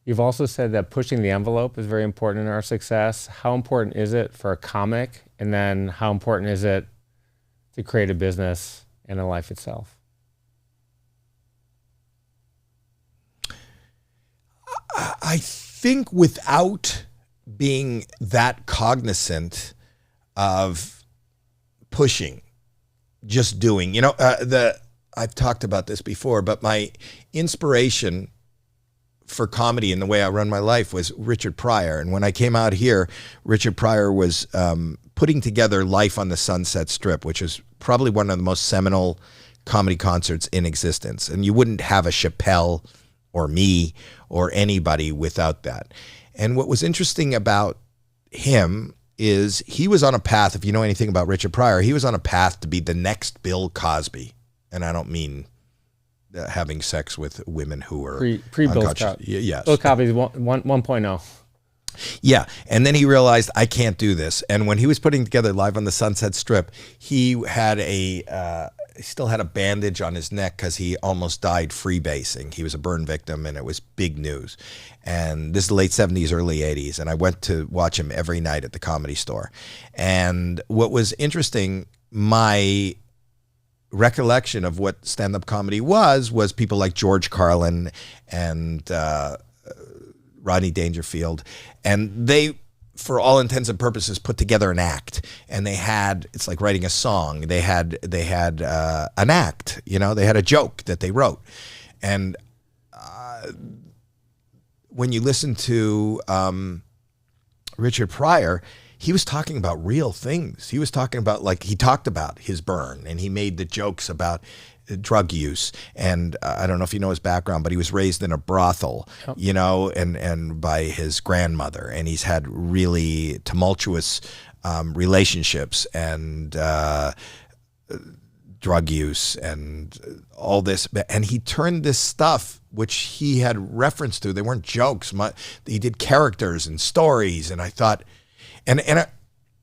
You've also said that pushing the envelope is very important in our success. How important is it for a comic? And then how important is it to create a business and a life itself? I think without being that cognizant of pushing, just doing, I've talked about this before, but my inspiration for comedy and the way I run my life was Richard Pryor. And when I came out here, Richard Pryor was putting together Life on the Sunset Strip, which is probably one of the most seminal comedy concerts in existence. And you wouldn't have a Chappelle or me or anybody without that. And what was interesting about him is he was on a path, if you know anything about Richard Pryor, he was on a path to be the next Bill Cosby. And I don't mean having sex with women who were pre-Bill Cosby. Yes. Bill Cosby's 1.0. Yeah. And then he realized, I can't do this. And when he was putting together Live on the Sunset Strip, he had still had a bandage on his neck because he almost died freebasing. He was a burn victim, and it was big news. And this is the late 70s, early 80s. And I went to watch him every night at the Comedy Store. And what was interesting, my recollection of what stand-up comedy was people like George Carlin and Rodney Dangerfield. And they, for all intents and purposes, put together an act, and it's like writing a song. They had an act, they had a joke that they wrote. And when you listen to Richard Pryor, he was talking about real things. He was talking about, he talked about his burn, and he made the jokes about drug use. And I don't know if you know his background, but he was raised in a brothel, and by his grandmother. And he's had really tumultuous relationships and drug use and all this. And he turned this stuff, which he had reference to, they weren't jokes. He did characters and stories. And I thought, and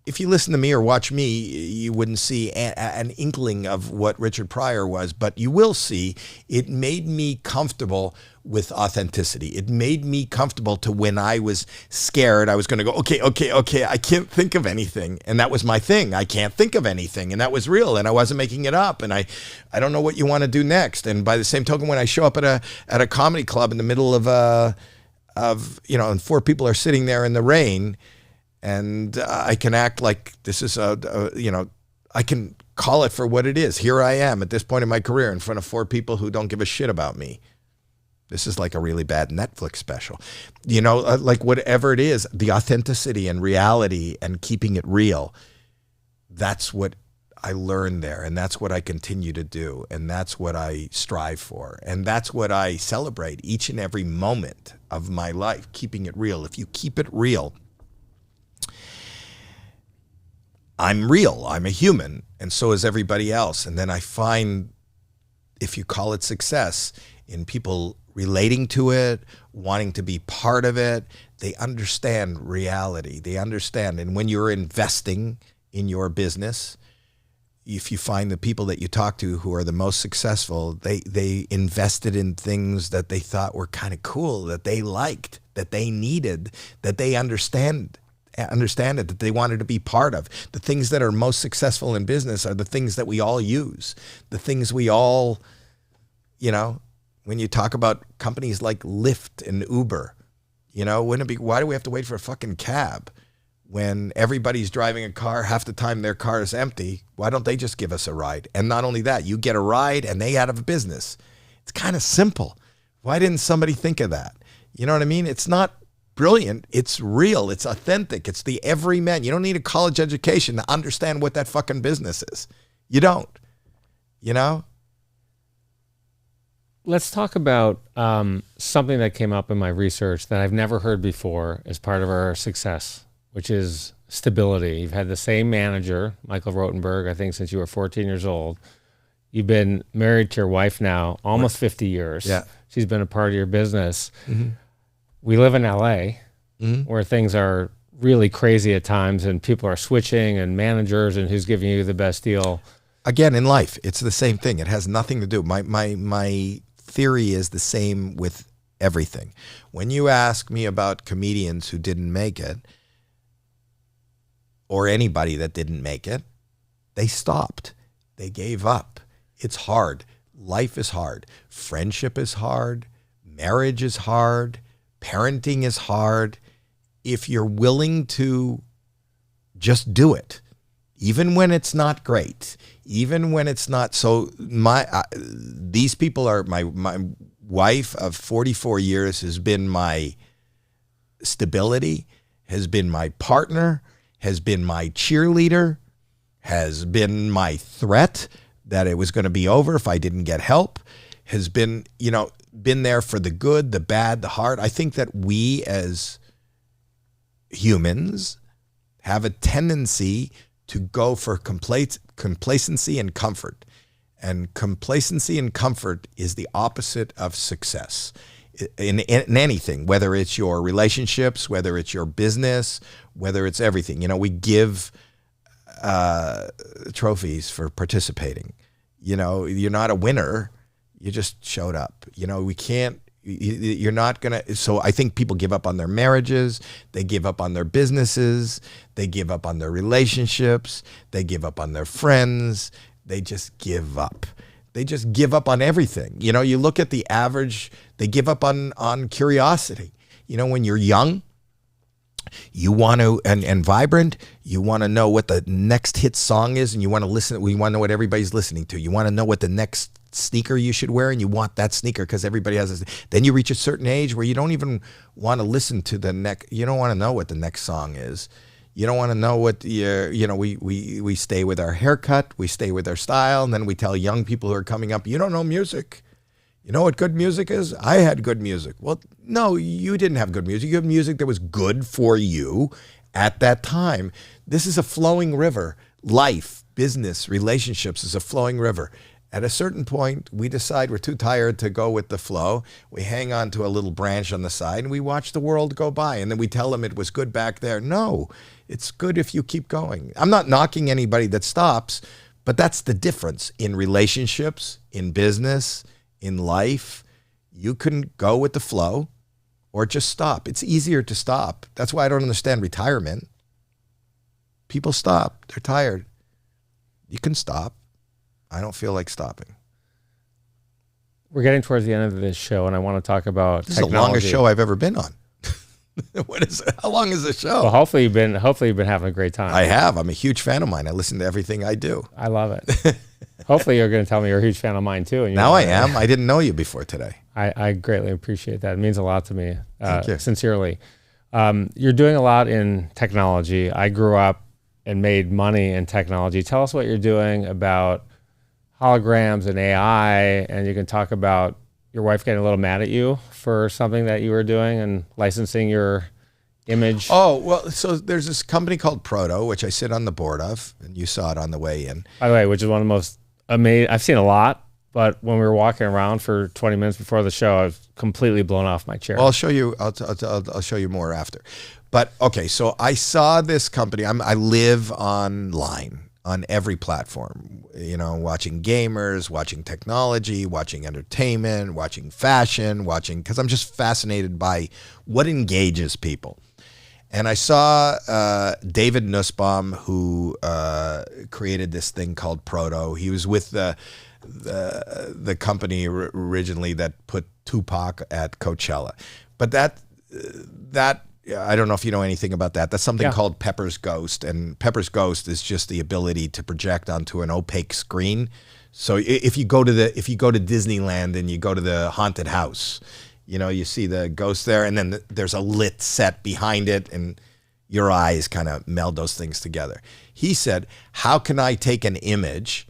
if you listen to me or watch me, you wouldn't see an inkling of what Richard Pryor was, but you will see it made me comfortable with authenticity. It made me comfortable to when I was scared, I was going to go, okay, I can't think of anything. And that was my thing. I can't think of anything. And that was real. And I wasn't making it up. And I don't know what you want to do next. And by the same token, when I show up at a comedy club in the middle of and 4 people are sitting there in the rain, and I can act like this is I can call it for what it is. Here I am at this point in my career in front of 4 people who don't give a shit about me. This is like a really bad Netflix special. Like whatever it is, the authenticity and reality and keeping it real, that's what I learned there. And that's what I continue to do. And that's what I strive for. And that's what I celebrate each and every moment of my life, keeping it real. If you keep it real, I'm real, I'm a human, and so is everybody else. And then I find, if you call it success, in people relating to it, wanting to be part of it, they understand reality, they understand. And when you're investing in your business, if you find the people that you talk to who are the most successful, they invested in things that they thought were kind of cool, that they liked, that they needed, that they understand it, that they wanted to be part of. The things that are most successful in business are the things that we all use, the things we all, when you talk about companies like Lyft and Uber, wouldn't it be, why do we have to wait for a fucking cab when everybody's driving a car? Half the time their car is empty. Why don't they just give us a ride? And not only that, you get a ride and they out of business. It's kind of simple. Why didn't somebody think of that? You know what I mean? It's not brilliant. It's real. It's authentic. It's the everyman. You don't need a college education to understand what that fucking business is. You don't. Let's talk about something that came up in my research that I've never heard before as part of our success, which is stability. You've had the same manager, Michael Rotenberg, I think since you were 14 years old. You've been married to your wife now almost 50 years. Yeah. She's been a part of your business. We live in LA where things are really crazy at times and people are switching and managers and who's giving you the best deal. Again, in life, it's the same thing. It has nothing to do. My theory is the same with everything. When you ask me about comedians who didn't make it, or anybody that didn't make it, they stopped. They gave up. It's hard. Life is hard. Friendship is hard. Marriage is hard. Parenting is hard. If you're willing to just do it, even when it's not great, even when it's not. So these people are my wife of 44 years has been my stability, has been my partner, has been my cheerleader, has been my threat that it was going to be over if I didn't get help, has been, been there for the good, the bad, the hard. I think that we as humans have a tendency to go for complacency and comfort. And complacency and comfort is the opposite of success in anything, whether it's your relationships, whether it's your business, whether it's everything. We give trophies for participating. You're not a winner. You just showed up. You're not going to. So I think people give up on their marriages. They give up on their businesses. They give up on their relationships. They give up on their friends. They just give up. They just give up on everything. You look at the average, they give up on curiosity. When you're young, you want to, and vibrant, you want to know what the next hit song is, and you want to listen, you want to know what everybody's listening to. You want to know what the next sneaker you should wear, and you want that sneaker because everybody has this. Then you reach a certain age where you don't even want to listen to you don't want to know what the next song is. You don't want to know what we stay with our haircut, we stay with our style, and then we tell young people who are coming up, you don't know music. You know what good music is? I had good music. Well, no, you didn't have good music. You had music that was good for you at that time. This is a flowing river. Life, business, relationships is a flowing river. At a certain point, we decide we're too tired to go with the flow. We hang on to a little branch on the side and we watch the world go by. And then we tell them it was good back there. No, it's good if you keep going. I'm not knocking anybody that stops, but that's the difference in relationships, in business, in life. You can go with the flow or just stop. It's easier to stop. That's why I don't understand retirement. People stop. They're tired. You can stop. I don't feel like stopping. We're getting towards the end of this show, and I want to talk about this technology. is the longest show I've ever been on. What is it? How long is the show? Well, hopefully you've been having a great time. I have. I'm a huge fan of mine. I listen to everything I do. I love it. Hopefully you're going to tell me you're a huge fan of mine too. And now I am. I didn't know you before today. I greatly appreciate that. It means a lot to me, Thank you. sincerely. You're doing a lot in technology. I grew up and made money in technology. Tell us what you're doing about holograms and AI, and you can talk about your wife getting a little mad at you for something that you were doing and licensing your image. Oh, well, so there's this company called Proto, which I sit on the board of, and you saw it on the way in. By the way, which is one of the most amazing, I've seen a lot, but when we were walking around for 20 minutes before the show, I was completely blown off my chair. Well, I'll show you, I'll show you more after. But okay, so I saw this company, I live online on every platform, watching gamers, watching technology, watching entertainment, watching fashion, because I'm just fascinated by what engages people. And I saw David Nussbaum, who created this thing called Proto. He was with the company originally that put Tupac at Coachella. But that I don't know if you know anything about that. That's something called Pepper's Ghost, and Pepper's Ghost is just the ability to project onto an opaque screen. So if you go to Disneyland and you go to the haunted house, you see the ghost there, and then there's a lit set behind it, and your eyes kind of meld those things together. He said, "How can I take an image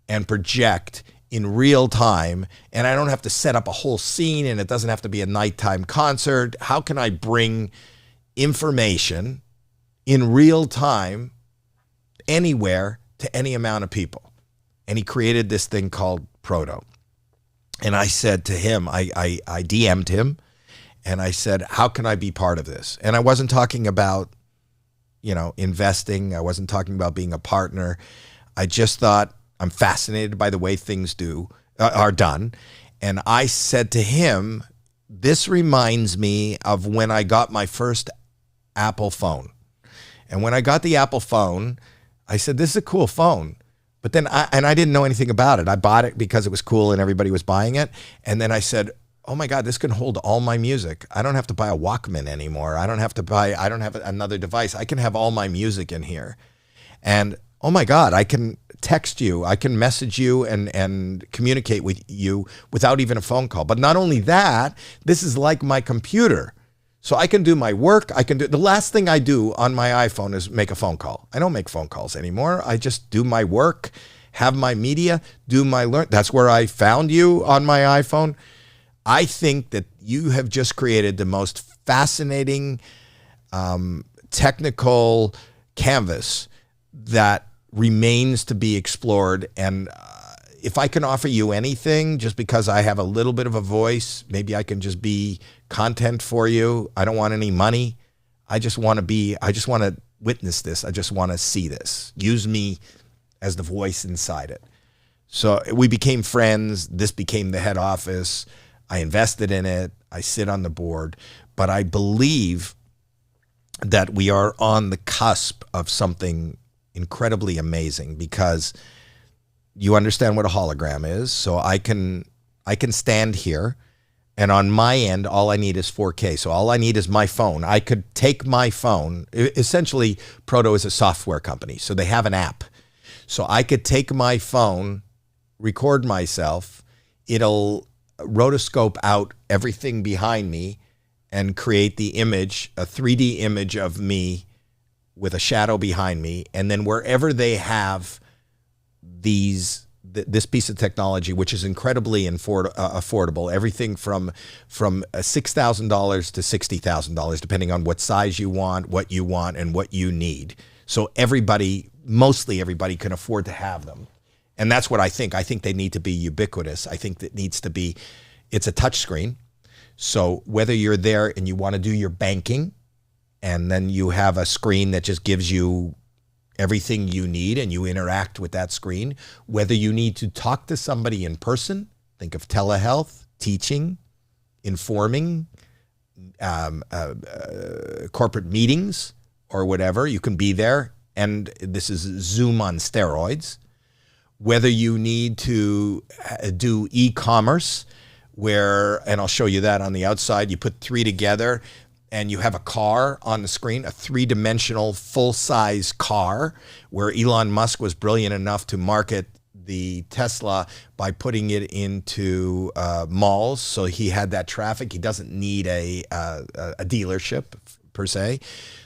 and project in real time, and I don't have to set up a whole scene, and it doesn't have to be a nighttime concert. How can I bring information in real time anywhere to any amount of people? And he created this thing called Proto. And I said to him, I DM'd him, and I said, how can I be part of this? And I wasn't talking about, investing. I wasn't talking about being a partner. I just thought, I'm fascinated by the way things are done. And I said to him, this reminds me of when I got my first Apple phone. And when I got the Apple phone, I said, this is a cool phone. But then I didn't know anything about it. I bought it because it was cool and everybody was buying it. And then I said, oh my God, this can hold all my music. I don't have to buy a Walkman anymore. I don't have another device. I can have all my music in here. And oh my God, I can text you, I can message you and communicate with you without even a phone call. But not only that, this is like my computer. So I can do my work. The last thing I do on my iPhone is make a phone call. I don't make phone calls anymore. I just do my work, have my media, do my learn. That's where I found you on my iPhone. I think that you have just created the most fascinating technical canvas that remains to be explored. And if I can offer you anything, just because I have a little bit of a voice, maybe I can just be content for you. I don't want any money. I just want to witness this. I just want to see this. Use me as the voice inside it. So we became friends. This became the head office. I invested in it. I sit on the board. But I believe that we are on the cusp of something incredibly amazing, because you understand what a hologram is. So I can stand here, and on my end, all I need is 4K. So all I need is my phone. I could take my phone. Essentially, Proto is a software company, so they have an app. So I could take my phone, record myself. It'll rotoscope out everything behind me and create the image, a 3D image of me with a shadow behind me. And then wherever they have this piece of technology, which is incredibly affordable, everything from $6,000 to $60,000, depending on what size you want, and what you need. So mostly everybody can afford to have them. And that's what I think. I think they need to be ubiquitous. I think it's a touch screen. So whether you're there and you want to do your banking, and then you have a screen that just gives you everything you need and you interact with that screen, whether you need to talk to somebody in person, think of telehealth, teaching, informing, corporate meetings or whatever, you can be there. And this is Zoom on steroids. Whether you need to do e-commerce, and I'll show you that on the outside, you put three together, and you have a car on the screen, a three-dimensional, full-size car, where Elon Musk was brilliant enough to market the Tesla by putting it into malls. So he had that traffic. He doesn't need a dealership, per se.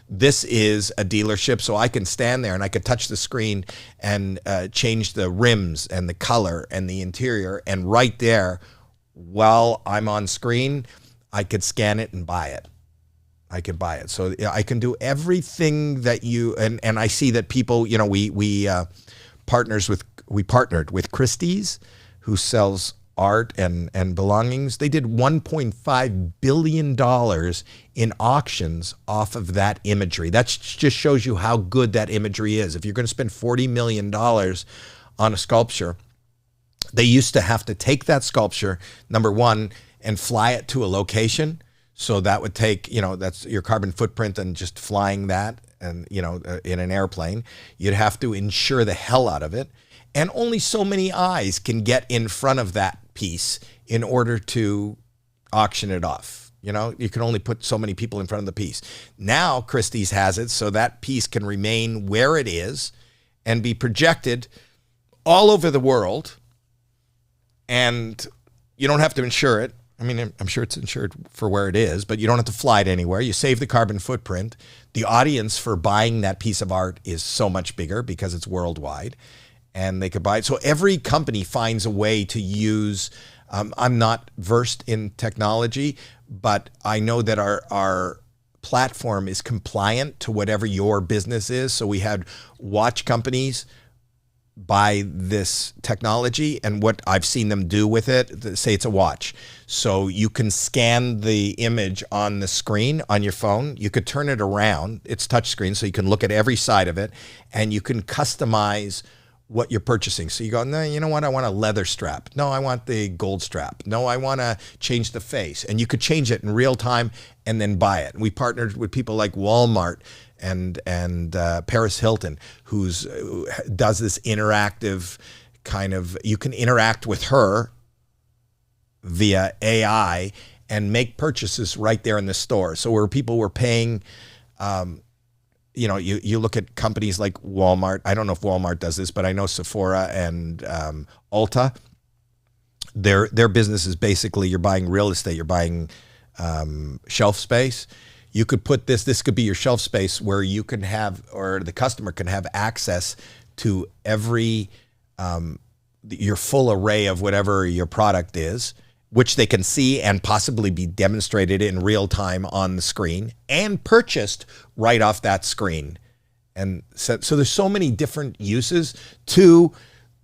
This is a dealership, so I can stand there and I could touch the screen and change the rims and the color and the interior. And right there, while I'm on screen, I could scan it and buy it. I could buy it. So I can do everything that and I see that people, we partnered with Christie's, who sells art and belongings. They did $1.5 billion in auctions off of that imagery. That just shows you how good that imagery is. If you're going to spend $40 million on a sculpture, they used to have to take that sculpture, number one, and fly it to a location. So that would take, that's your carbon footprint, and just flying that and, in an airplane. You'd have to insure the hell out of it. And only so many eyes can get in front of that piece in order to auction it off. You can only put so many people in front of the piece. Now Christie's has it so that piece can remain where it is and be projected all over the world. And you don't have to insure it. I mean, I'm sure it's insured for where it is, but you don't have to fly it anywhere. You save the carbon footprint. The audience for buying that piece of art is so much bigger because it's worldwide. and they could buy it. So every company finds a way to use, I'm not versed in technology, but I know that our platform is compliant to whatever your business is. So we had watch companies buy this technology, and what I've seen them do with it, say it's a watch. So you can scan the image on the screen on your phone. You could turn it around. It's touchscreen, so you can look at every side of it, and you can customize what you're purchasing. So you go, no, you know what? I want a leather strap. No, I want the gold strap. No, I want to change the face. And you could change it in real time and then buy it. And we partnered with people like Walmart and Paris Hilton, who does this interactive kind of, you can interact with her via AI and make purchases right there in the store. So where people were paying, you look at companies like Walmart. I don't know if Walmart does this, but I know Sephora and Ulta. Their business is basically you're buying real estate, you're buying shelf space. You could put this could be your shelf space where you can have, or the customer can have access to every, your full array of whatever your product is, which they can see and possibly be demonstrated in real time on the screen and purchased right off that screen. And so there's so many different uses. The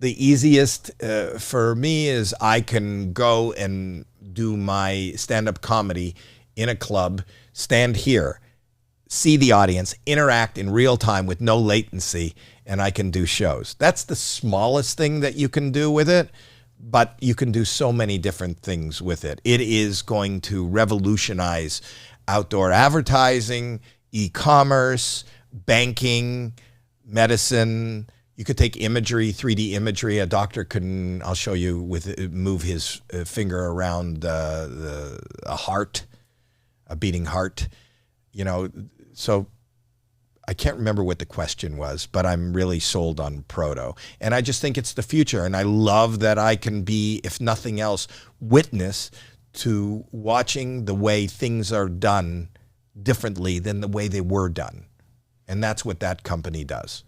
easiest for me is I can go and do my stand-up comedy in a club, stand here, see the audience, interact in real time with no latency, and I can do shows. That's the smallest thing that you can do with it, but you can do so many different things with it. It is going to revolutionize outdoor advertising, e-commerce, banking, medicine. You could take imagery, 3D imagery. A doctor can, I'll show you, move his finger around a heart, a beating heart. So I can't remember what the question was, but I'm really sold on Proto. And I just think it's the future. And I love that I can be, if nothing else, witness to watching the way things are done differently than the way they were done. And that's what that company does.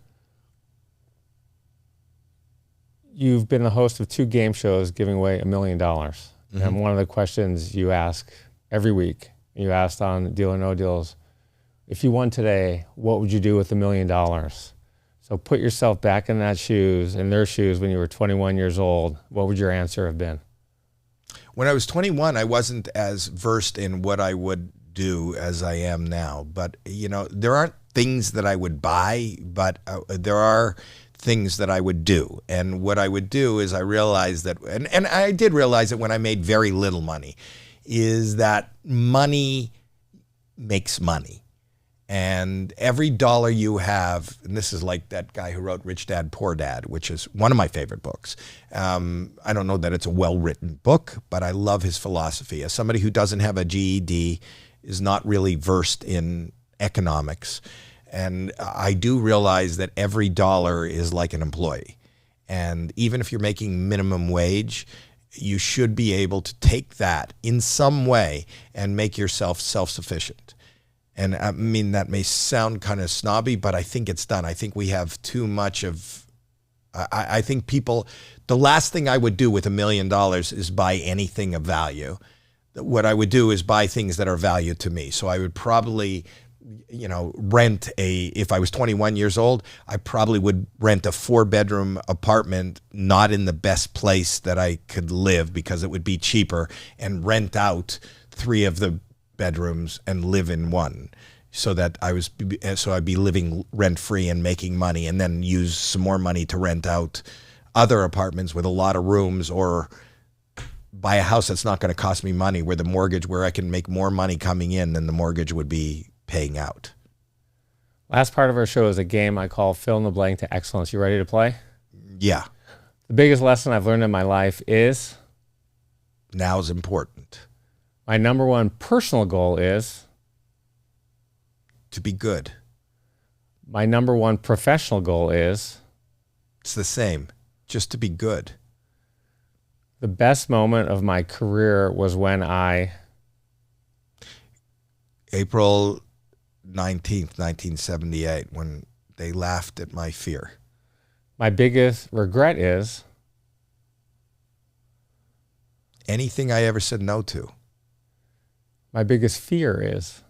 You've been the host of 2 game shows giving away $1 million. Mm-hmm. And one of the questions you ask every week, you asked on Deal or No Deals, if you won today, what would you do with $1 million? So put yourself back in their shoes when you were 21 years old. What would your answer have been? When I was 21, I wasn't as versed in what I would do as I am now. But, there aren't things that I would buy, but there are things that I would do. And what I would do is I realized that, and I did realize it when I made very little money, is that money makes money. And every dollar you have, and this is like that guy who wrote Rich Dad, Poor Dad, which is one of my favorite books. I don't know that it's a well-written book, but I love his philosophy. As somebody who doesn't have a GED, is not really versed in economics, and I do realize that every dollar is like an employee. And even if you're making minimum wage, you should be able to take that in some way and make yourself self-sufficient. And I mean, that may sound kind of snobby, but I think it's done. I think we have too much of, I think people, the last thing I would do with $1 million is buy anything of value. What I would do is buy things that are value to me. So I would probably, rent if I was 21 years old, I probably would rent a 4-bedroom apartment, not in the best place that I could live because it would be cheaper, and rent out 3 of the bedrooms and live in one, so that I'd be living rent free and making money, and then use some more money to rent out other apartments with a lot of rooms, or buy a house that's not going to cost me money, where I can make more money coming in than the mortgage would be paying out. Last part of our show is a game I call Fill in the Blank to Excellence. You ready to play? Yeah. The biggest lesson I've learned in my life is? Now's important. My number one personal goal is? To be good. My number one professional goal is? It's the same, just to be good. The best moment of my career was when April 19th, 1978, when they laughed at my fear. My biggest regret is anything I ever said no to. my biggest fear is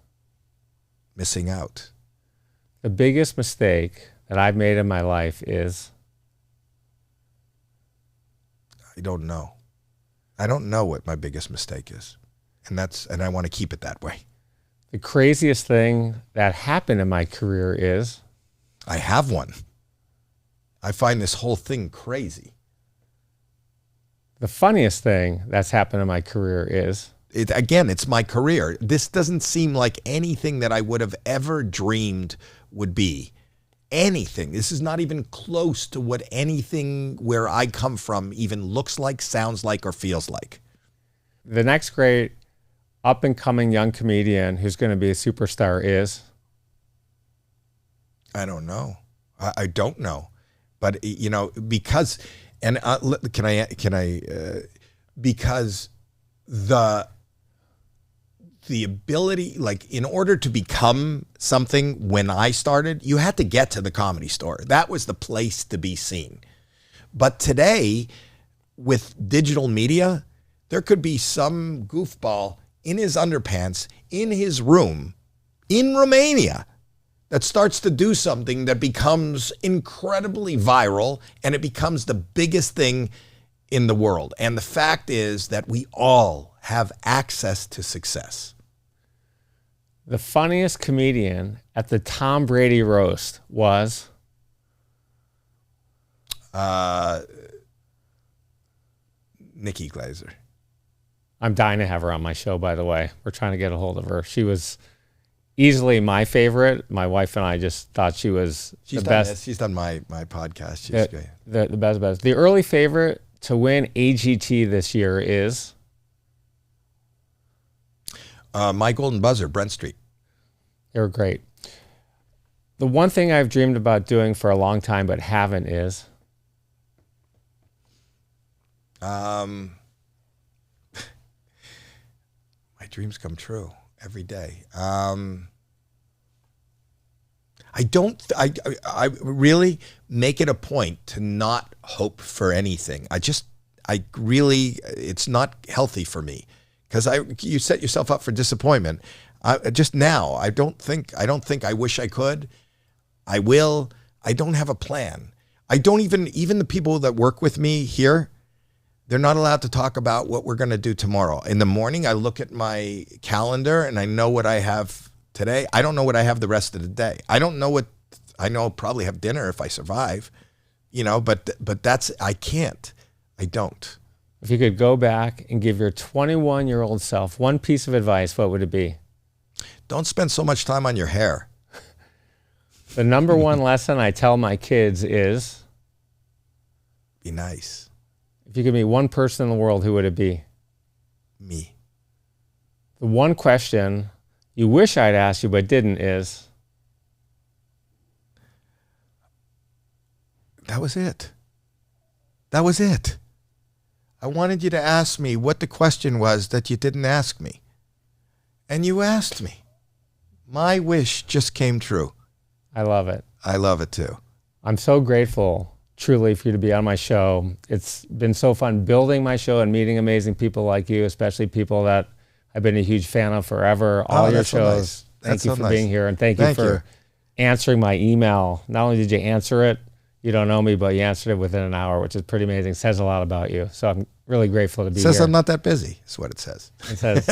Missing out. the biggest mistake that I've made in my life is I don't know. I don't know what my biggest mistake is. And I want to keep it that way. the craziest thing that happened in my career is I have one. I find this whole thing crazy. the funniest thing that's happened in my career is Again, it's my career. This doesn't seem like anything that I would have ever dreamed would be. Anything. This is not even close to what anything where I come from even looks like, sounds like, or feels like. the next great up-and-coming young comedian who's going to be a superstar is I don't know. I don't know. But, you know, because, and because the ability, like in order to become something when I started, you had to get to the Comedy Store. That was the place to be seen. But today, with digital media, there could be some goofball in his underpants, in his room, in Romania, that starts to do something that becomes incredibly viral, and it becomes the biggest thing in the world. And the fact is that we all have access to success. the funniest comedian at the Tom Brady roast was Nikki Glaser. I'm dying to have her on my show, by the way. We're trying to get a hold of her. She was easily my favorite. My wife and I just thought she was the best. She's done my podcast. She's great. The best. The early favorite to win AGT this year is My Golden Buzzer, Brent Street. they were great. The one thing I've dreamed about doing for a long time but haven't is My dreams come true every day. I really make it a point to not hope for anything. It's not healthy for me because you set yourself up for disappointment. I don't think I wish I could. I will. I don't have a plan. I don't even the people that work with me here, they're not allowed to talk about what we're going to do tomorrow. In the morning, I look at my calendar and I know what I have today. I don't know what I have the rest of the day. I know I'll probably have dinner if I survive, but I can't. I don't. if you could go back and give your 21-year-old self one piece of advice, what would it be? Don't spend so much time on your hair. The number one lesson I tell my kids is Be nice. if you could meet one person in the world, who would it be? Me. The one question you wish I'd asked you but didn't is That was it. That was it. I wanted you to ask me what the question was that you didn't ask me. And you asked me. My wish just came true. I love it. I love it too. I'm so grateful, truly, for you to be on my show. It's been so fun building my show and meeting amazing people like you, especially people that I've been a huge fan of forever. All your that's so shows. nice. Thank That's you so for nice. being here, and thank you for answering my email. Not only did you answer it, you don't know me, but you answered it within an hour, which is pretty amazing. It says a lot about you. So I'm really grateful to be It says here. I'm not that busy, is what it says. It says